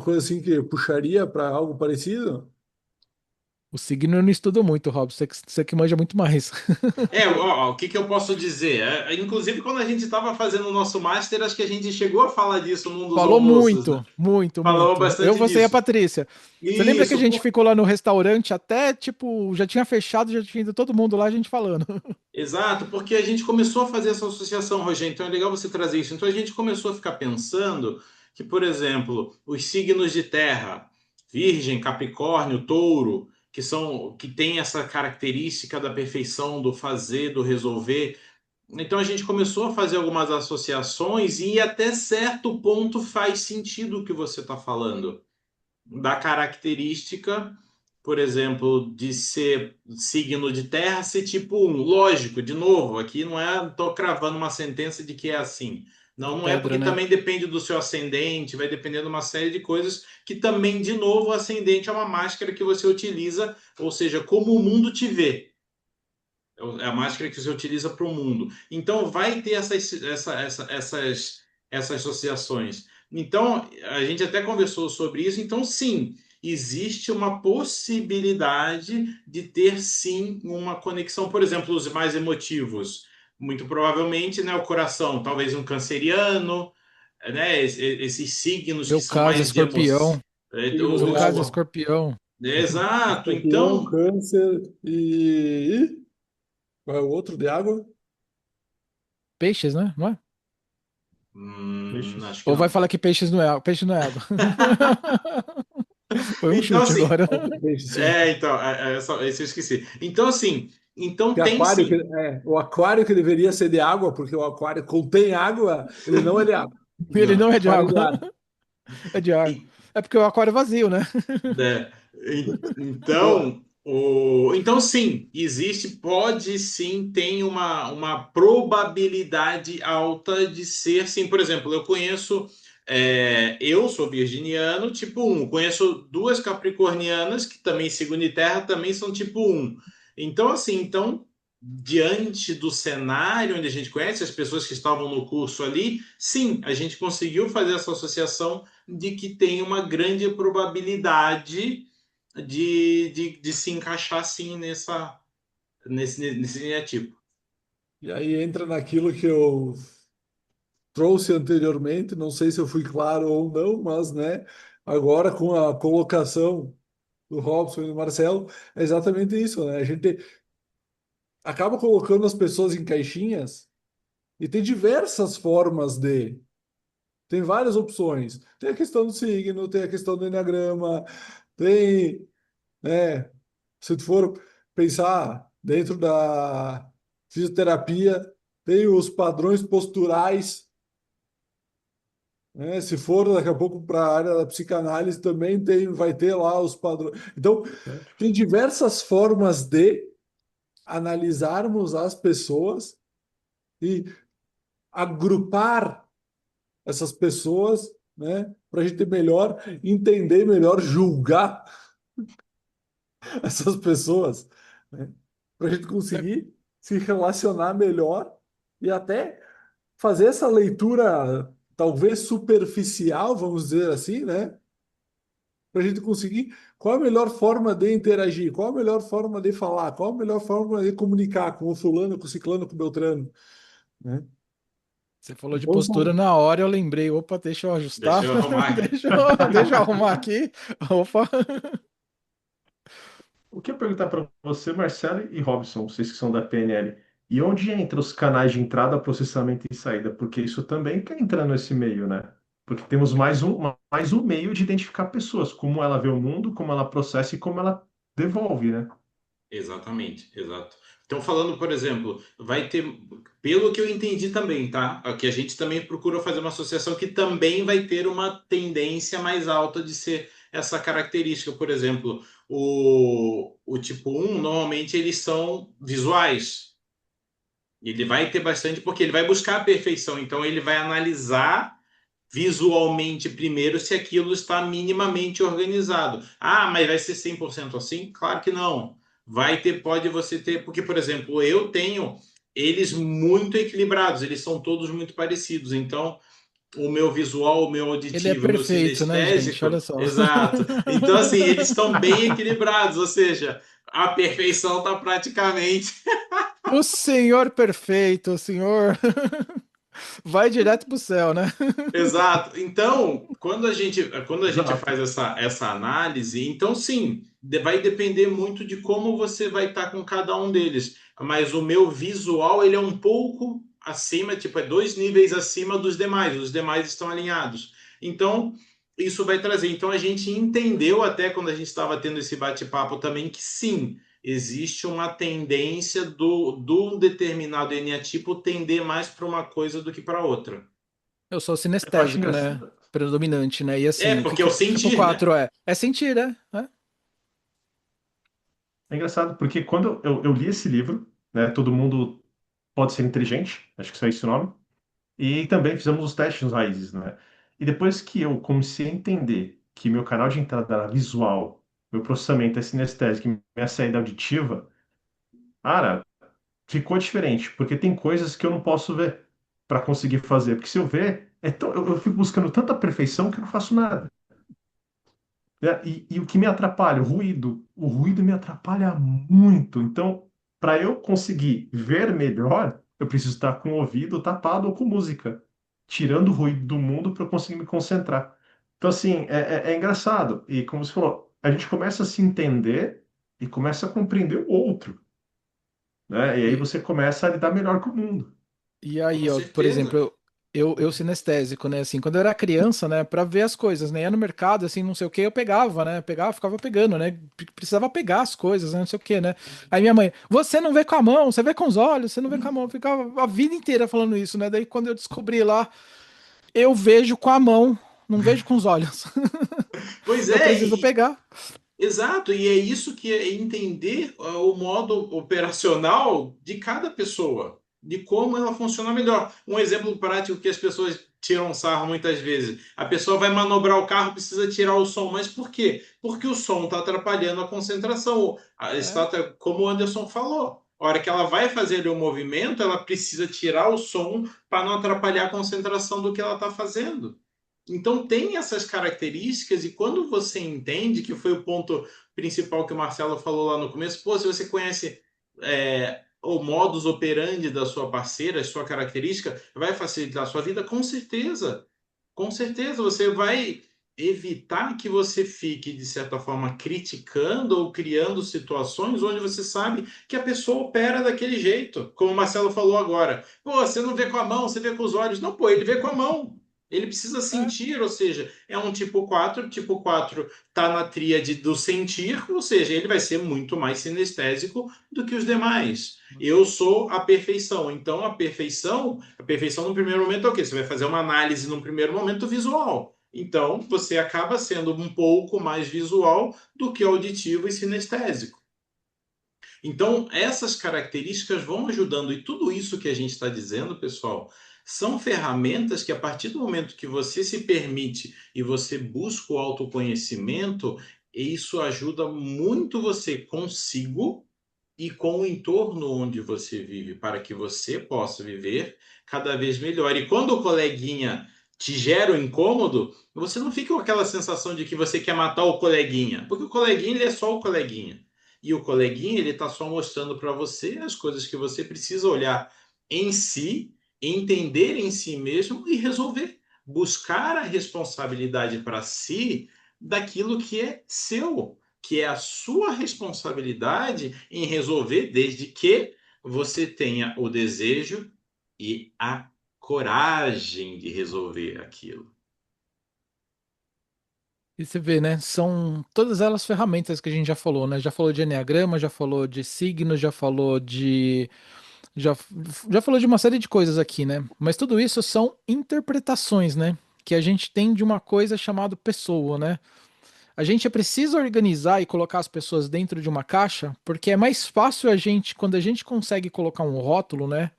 coisa assim que puxaria para algo parecido? O signo eu não estudo muito, Robson, você que manja muito mais. O que que eu posso dizer? Inclusive, quando a gente estava fazendo o nosso master, acho que a gente chegou a falar disso num dos Falou almoços, né? muito, muito, Falamos muito. Eu, bastante você e a disso. Patrícia. Você lembra que a Isso, gente ficou lá no restaurante até, tipo, já tinha fechado, já tinha ido todo mundo lá, a gente falando. exato, porque a gente começou a fazer essa associação, Rogério, então é legal você trazer isso. Então a gente começou a ficar pensando que, por exemplo, os signos de terra, Virgem, Capricórnio, Touro, que têm essa característica da perfeição, do fazer, do resolver. Então a gente começou a fazer algumas associações e até certo ponto faz sentido o que você está falando da característica, por exemplo, de ser signo de terra, ser tipo um. Lógico, de novo, aqui não é, estou cravando uma sentença de que é assim. De Não, não é pedra, porque né? também depende do seu ascendente, vai depender de uma série de coisas que também, de novo, o ascendente é uma máscara que você utiliza, ou seja, como o mundo te vê. É a máscara que você utiliza para o mundo. Então, vai ter essas associações. Então, a gente até conversou sobre isso. Então, sim, existe uma possibilidade de ter, sim, uma conexão. Por exemplo, os mais emotivos. Muito provavelmente, né, o coração, talvez um canceriano, né, esses signos que Meu são caso, mais de emoção. escorpião. Signos Meu de caso, água. escorpião. Exato. Escorpião, Então, câncer e... Qual é o outro de água? Peixes, né? Não é? Peixes. acho que Ou vai não. falar que peixes não é água? Peixe não é água. Foi um Então, chute assim, agora. Peixe, sim. esse eu esqueci. Então, assim, então Que tem aquário, sim. o aquário que deveria ser de água, porque o aquário contém água, ele não é de água. Ele Não, não é de Aquário é água, de ar. é de ar. e- É porque o aquário é vazio, né? né, Boa. então sim, existe, pode sim, tem uma probabilidade alta de ser sim. Por exemplo, eu sou virginiano, tipo um. Conheço duas capricornianas que também, segundo em terra, também são tipo um. Então, assim, diante do cenário onde a gente conhece as pessoas que estavam no curso ali, sim, a gente conseguiu fazer essa associação de que tem uma grande probabilidade de se encaixar sim nesse genetipo. E aí entra naquilo que eu trouxe anteriormente, não sei se eu fui claro ou não, mas, né, agora com a colocação do Robson e do Marcelo, é exatamente isso, né? A gente acaba colocando as pessoas em caixinhas e tem diversas formas de. Tem várias opções. Tem a questão do signo, tem a questão do enneagrama, tem, né, se tu for pensar dentro da fisioterapia, tem os padrões posturais, né? Se for daqui a pouco para a área da psicanálise, também tem, vai ter lá os padrões. Então, Certo. tem diversas formas de analisarmos as pessoas e agrupar essas pessoas, né, para a gente melhor entender, melhor julgar essas pessoas, né, para a gente conseguir se relacionar melhor e até fazer essa leitura talvez superficial, vamos dizer assim, né, para a gente conseguir qual a melhor forma de interagir, qual a melhor forma de falar, qual a melhor forma de comunicar com o fulano, com o ciclano, com o beltrano, né? Você falou de Então, postura na hora, eu lembrei, opa, deixa eu Deixa ajustar, eu arrumar aqui. deixa eu arrumar aqui, opa. O que eu perguntar para você, Marcelo e Robson, vocês que são da PNL, e onde entra os canais de entrada, processamento e saída? Porque isso também quer entrar nesse meio, né? Porque temos mais um meio de identificar pessoas, como ela vê o mundo, como ela processa e como ela devolve, né? Exatamente, exato. Então, falando, por exemplo, vai ter, pelo que eu entendi também, tá? Que a gente também procura fazer uma associação que também vai ter uma tendência mais alta de ser essa característica. Por exemplo, o tipo um normalmente eles são visuais. Ele vai ter bastante, porque ele vai buscar a perfeição. Então, ele vai analisar visualmente primeiro se aquilo está minimamente organizado. Ah, mas vai ser 100% assim? Claro que não. Vai ter, pode você ter, porque, por exemplo, eu tenho eles muito equilibrados, eles são todos muito parecidos. Então, o meu visual, o meu Ele é auditivo, o meu perfeito, né, gente? sinestésico, Olha só. exato. Então, assim, eles estão bem equilibrados, ou seja, a perfeição está praticamente. O senhor perfeito, o senhor vai direto pro céu, né? Exato. Então, quando a gente Exato. faz essa análise, então sim, vai depender muito de como você vai estar com cada um deles. Mas o meu visual, ele é um pouco acima, tipo, é 2 níveis acima dos demais. Os demais estão alinhados. Então, isso vai trazer. Então, a gente entendeu até quando a gente estava tendo esse bate-papo também que sim, existe uma tendência do determinado eneatipo tender mais para uma coisa do que para outra. Eu sou Eu acho sinestésico, né? engraçado. Predominante, né? E É, assim, o que porque que é o o tipo sentir, né? 4 é? É sentir, né? É engraçado, porque quando eu li esse livro, né, Todo Mundo Pode Ser Inteligente, acho que isso é esse o nome, e também fizemos os testes nos raízes, né? E depois que eu comecei a entender que meu canal de entrada era visual, meu processamento é sinestésico e minha saída auditiva, cara, ficou diferente, porque tem coisas que eu não posso ver para conseguir fazer, porque se eu ver, eu fico buscando tanta perfeição que eu não faço nada. Né? E o que me atrapalha, o ruído me atrapalha muito. Então, para eu conseguir ver melhor, eu preciso estar com o ouvido tapado ou com música, tirando o ruído do mundo para eu conseguir me concentrar. Então, assim, é engraçado. E como você falou, a gente começa a se entender e começa a compreender o outro, né? E aí E, você começa a lidar melhor com o mundo. e Com aí, ó, por exemplo, certeza. eu sinestésico, né? Assim, quando eu era criança, né, pra ver as coisas, né? Ia no mercado, assim, não sei o que, eu pegava, né? Pegava, ficava pegando, né? Precisava pegar as coisas, né? Não sei o que, né? Aí minha mãe, você não vê com a mão, você vê com os olhos, você não vê com a mão. Eu ficava a vida inteira falando isso, né? Daí quando eu descobri lá, eu vejo com a mão, não vejo com os olhos. Pois Eu é, preciso pegar. exato, e é isso que é entender o modo operacional de cada pessoa, de como ela funciona melhor. Um exemplo prático que as pessoas tiram sarro muitas vezes. A pessoa vai manobrar o carro, precisa tirar o som, mas por quê? Porque o som está atrapalhando a concentração. É, Como o Anderson falou. A hora que ela vai fazer o movimento, ela precisa tirar o som para não atrapalhar a concentração do que ela está fazendo. Então tem essas características, e quando você entende, que foi o ponto principal que o Marcelo falou lá no começo, pô, se você conhece o modus operandi da sua parceira, a sua característica, vai facilitar a sua vida? Com certeza. Com certeza, você vai evitar que você fique, de certa forma, criticando ou criando situações onde você sabe que a pessoa opera daquele jeito. Como o Marcelo falou agora. Pô, você não vê com a mão, você vê com os olhos. Não, pô, ele vê com a mão. Ele precisa é. sentir, ou seja, é um tipo 4 está na tríade do sentir, ou seja, ele vai ser muito mais sinestésico do que os demais. Eu sou a perfeição, então a perfeição no primeiro momento é o quê? Você vai fazer uma análise no primeiro momento visual. Então, você acaba sendo um pouco mais visual do que auditivo e sinestésico. Então, essas características vão ajudando, e tudo isso que a gente está dizendo, pessoal, são ferramentas que, a partir do momento que você se permite e você busca o autoconhecimento, isso ajuda muito você consigo e com o entorno onde você vive, para que você possa viver cada vez melhor. E quando o coleguinha te gera um incômodo, você não fica com aquela sensação de que você quer matar o coleguinha, porque o coleguinha ele é só o coleguinha. E o coleguinha ele está só mostrando para você as coisas que você precisa olhar em si, entender em si mesmo e resolver. Buscar a responsabilidade para si daquilo que é seu, que é a sua responsabilidade em resolver, desde que você tenha o desejo e a coragem de resolver aquilo. E você vê, né? São todas elas ferramentas que a gente já falou, né? Já falou de enneagrama, já falou de signos, já, já falou de uma série de coisas aqui, né? Mas tudo isso são interpretações, né? Que a gente tem de uma coisa chamada pessoa, né? A gente precisa organizar e colocar as pessoas dentro de uma caixa, porque é mais fácil quando a gente consegue colocar um rótulo, né?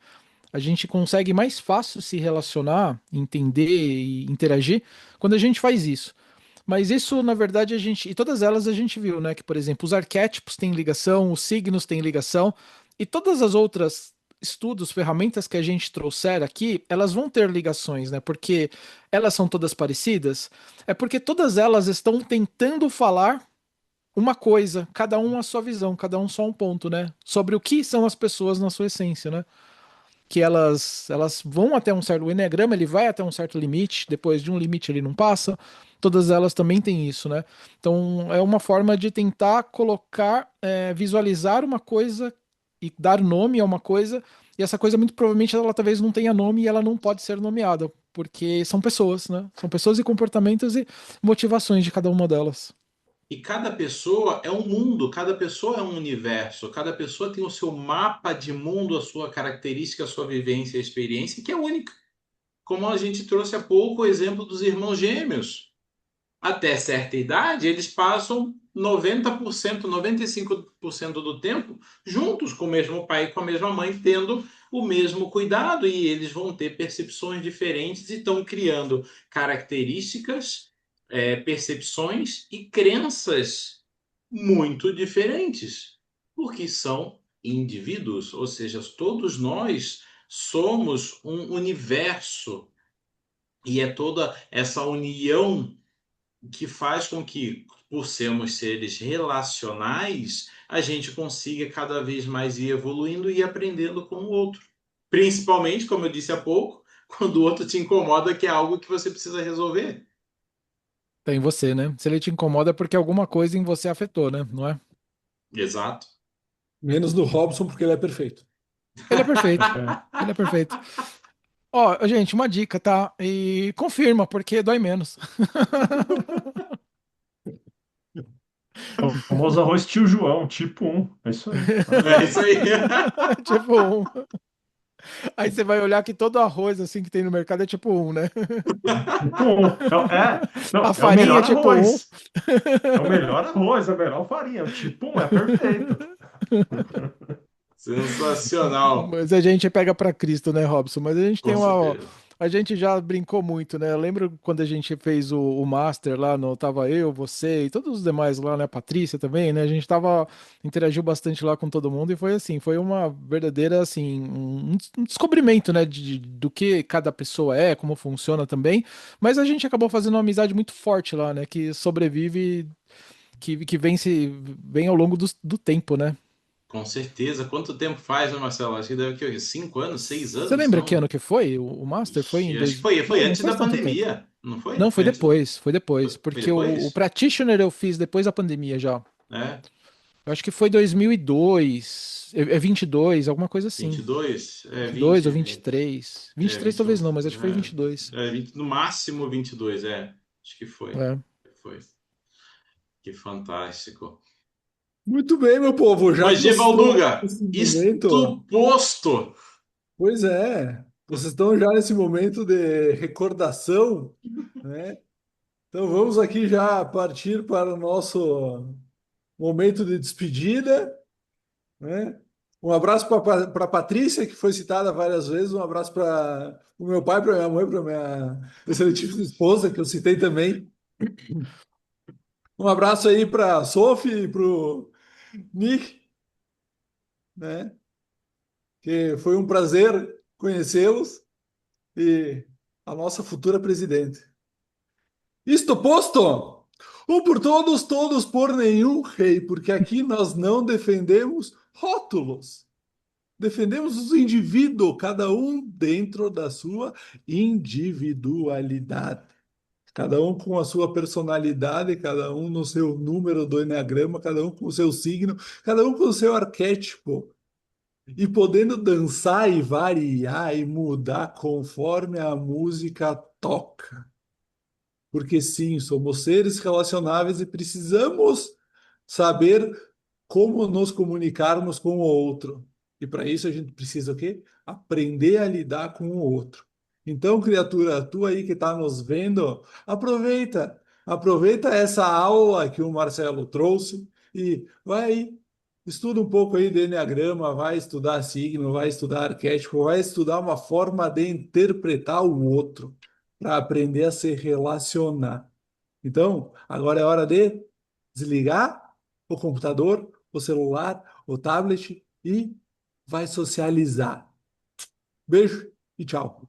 A gente consegue mais fácil se relacionar, entender e interagir quando a gente faz isso. Mas isso, na verdade, e todas elas a gente viu, né? Que, por exemplo, os arquétipos têm ligação, os signos têm ligação, e todas as outras estudos, ferramentas que a gente trouxer aqui, elas vão ter ligações, né? Porque elas são todas parecidas, é porque todas elas estão tentando falar uma coisa, cada um a sua visão, cada um só um ponto, né? Sobre o que são as pessoas na sua essência, né? Que elas vão até um certo, o enneagrama ele vai até um certo limite, depois de um limite ele não passa. Todas elas também têm isso, né? Então é uma forma de tentar colocar, visualizar uma coisa e dar nome a uma coisa, e essa coisa muito provavelmente ela talvez não tenha nome e ela não pode ser nomeada, porque são pessoas, né? São pessoas e comportamentos e motivações de cada uma delas. E cada pessoa é um mundo, cada pessoa é um universo, cada pessoa tem o seu mapa de mundo, a sua característica, a sua vivência, a experiência, que é única. Como a gente trouxe há pouco o exemplo dos irmãos gêmeos. Até certa idade, eles passam 90%, 95% do tempo juntos com o mesmo pai e com a mesma mãe, tendo o mesmo cuidado, e eles vão ter percepções diferentes e estão criando características, percepções e crenças muito diferentes, porque são indivíduos, ou seja, todos nós somos um universo, e é toda essa união que faz com que, por sermos seres relacionais, a gente consiga cada vez mais ir evoluindo e aprendendo com o outro. Principalmente, como eu disse há pouco, quando o outro te incomoda, que é algo que você precisa resolver. Tem você, né? Se ele te incomoda é porque alguma coisa em você afetou, né? Não é? Exato. Menos do Robson, porque ele é perfeito. Ele é perfeito. É. Ele é perfeito. Ó, gente, uma dica, tá? E confirma, porque dói menos. O famoso arroz tio João, tipo um. É isso aí. É isso aí. Tipo um. Aí você vai olhar que todo arroz assim que tem no mercado é tipo um, né? Tipo um. Não, A é o farinha é melhor tipo um. arroz. É o melhor arroz, a melhor farinha. O tipo um é perfeito. Sensacional. Mas a gente pega pra Cristo, né, Robson? Mas a gente tem Com uma. certeza. A gente já brincou muito, né? Eu lembro quando a gente fez o Master lá, no, tava eu, você e todos os demais lá, né? A Patrícia também, né? A gente interagiu bastante lá com todo mundo e foi assim, foi uma verdadeira, assim, um descobrimento, né? Do que cada pessoa é, como funciona também. Mas a gente acabou fazendo uma amizade muito forte lá, né? Que sobrevive, que vem ao longo do tempo, né? Com certeza. Quanto tempo faz, né, Marcelo? Acho que deve ter 5 anos, 6 anos, Você lembra que então. ano que foi? O Master foi em Ixi, acho que dois. foi Não antes da faz tanto tempo. pandemia. Não foi? Não, Foi antes da... foi depois, Foi porque o depois? Practitioner eu fiz depois da pandemia já. É. Eu acho que foi 2002, é 22, alguma coisa assim. 22? É, 22 ou 20. 23. É, 23 21. talvez não, mas acho que foi 22. 20, no máximo 22, é. Acho que foi. É. Foi. Que fantástico. Muito bem, meu povo, já Mas, que vocês estão Givalduga, nesse momento, isto posto. pois é, vocês estão já nesse momento de recordação, né? Então vamos aqui já partir para o nosso momento de despedida, né? Um abraço para a Patrícia, que foi citada várias vezes, um abraço para o meu pai, para minha mãe, para minha excelentíssima esposa, que eu citei também. Um abraço aí para a Sophie e para o Nick, né? Que foi um prazer conhecê-los e a nossa futura presidente. Isto posto, um por todos, todos por nenhum rei, porque aqui nós não defendemos rótulos. Defendemos o indivíduo, cada um dentro da sua individualidade. Cada um com a sua personalidade, cada um no seu número do enneagrama, cada um com o seu signo, cada um com o seu arquétipo. E podendo dançar e variar e mudar conforme a música toca. Porque sim, somos seres relacionáveis e precisamos saber como nos comunicarmos com o outro. E para isso a gente precisa o quê? Aprender a lidar com o outro. Então, criatura, tu aí que está nos vendo, aproveita essa aula que o Marcelo trouxe e vai aí, estuda um pouco aí de Enneagrama, vai estudar signo, vai estudar arquétipo, vai estudar uma forma de interpretar o outro para aprender a se relacionar. Então, agora é hora de desligar o computador, o celular, o tablet e vai socializar. Beijo e tchau.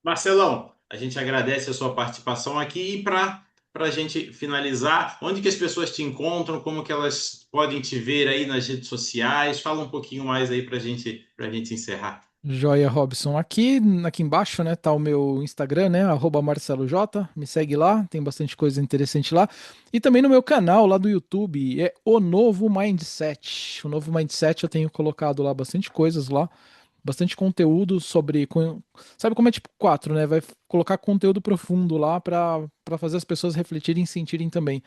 Marcelão, a gente agradece a sua participação aqui e para a gente finalizar, onde que as pessoas te encontram, como que elas podem te ver aí nas redes sociais? Fala um pouquinho mais aí para gente encerrar. Joia Robson, aqui embaixo, né, tá o meu Instagram, né, @MarceloJ, me segue lá, tem bastante coisa interessante lá. E também no meu canal lá do YouTube, é O Novo Mindset. O Novo Mindset eu tenho colocado lá bastante coisas lá, bastante conteúdo sobre, sabe como é tipo 4, né, vai colocar conteúdo profundo lá para fazer as pessoas refletirem e sentirem também.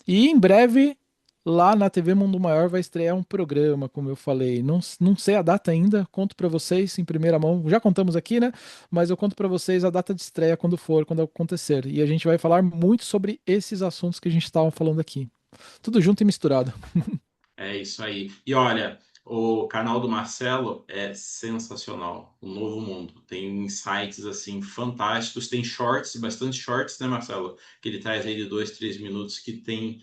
E em breve, lá na TV Mundo Maior vai estrear um programa, como eu falei. Não sei a data ainda, conto pra vocês em primeira mão. Já contamos aqui, né? Mas eu conto pra vocês a data de estreia quando for, quando acontecer. E a gente vai falar muito sobre esses assuntos que a gente estava falando aqui. Tudo junto e misturado. É isso aí. E olha, o canal do Marcelo é sensacional, o Novo Mundo. Tem insights assim fantásticos, tem shorts, bastante shorts, né, Marcelo? Que ele traz aí de 2, 3 minutos que tem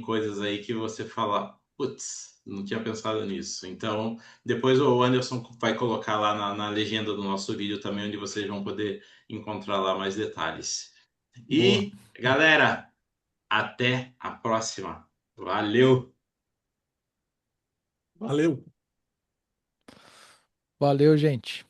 coisas aí que você fala, putz, não tinha pensado nisso. Então, depois o Anderson vai colocar lá na legenda do nosso vídeo também, onde vocês vão poder encontrar lá mais detalhes. Boa. E, galera, até a próxima. Valeu! Valeu. Valeu, gente.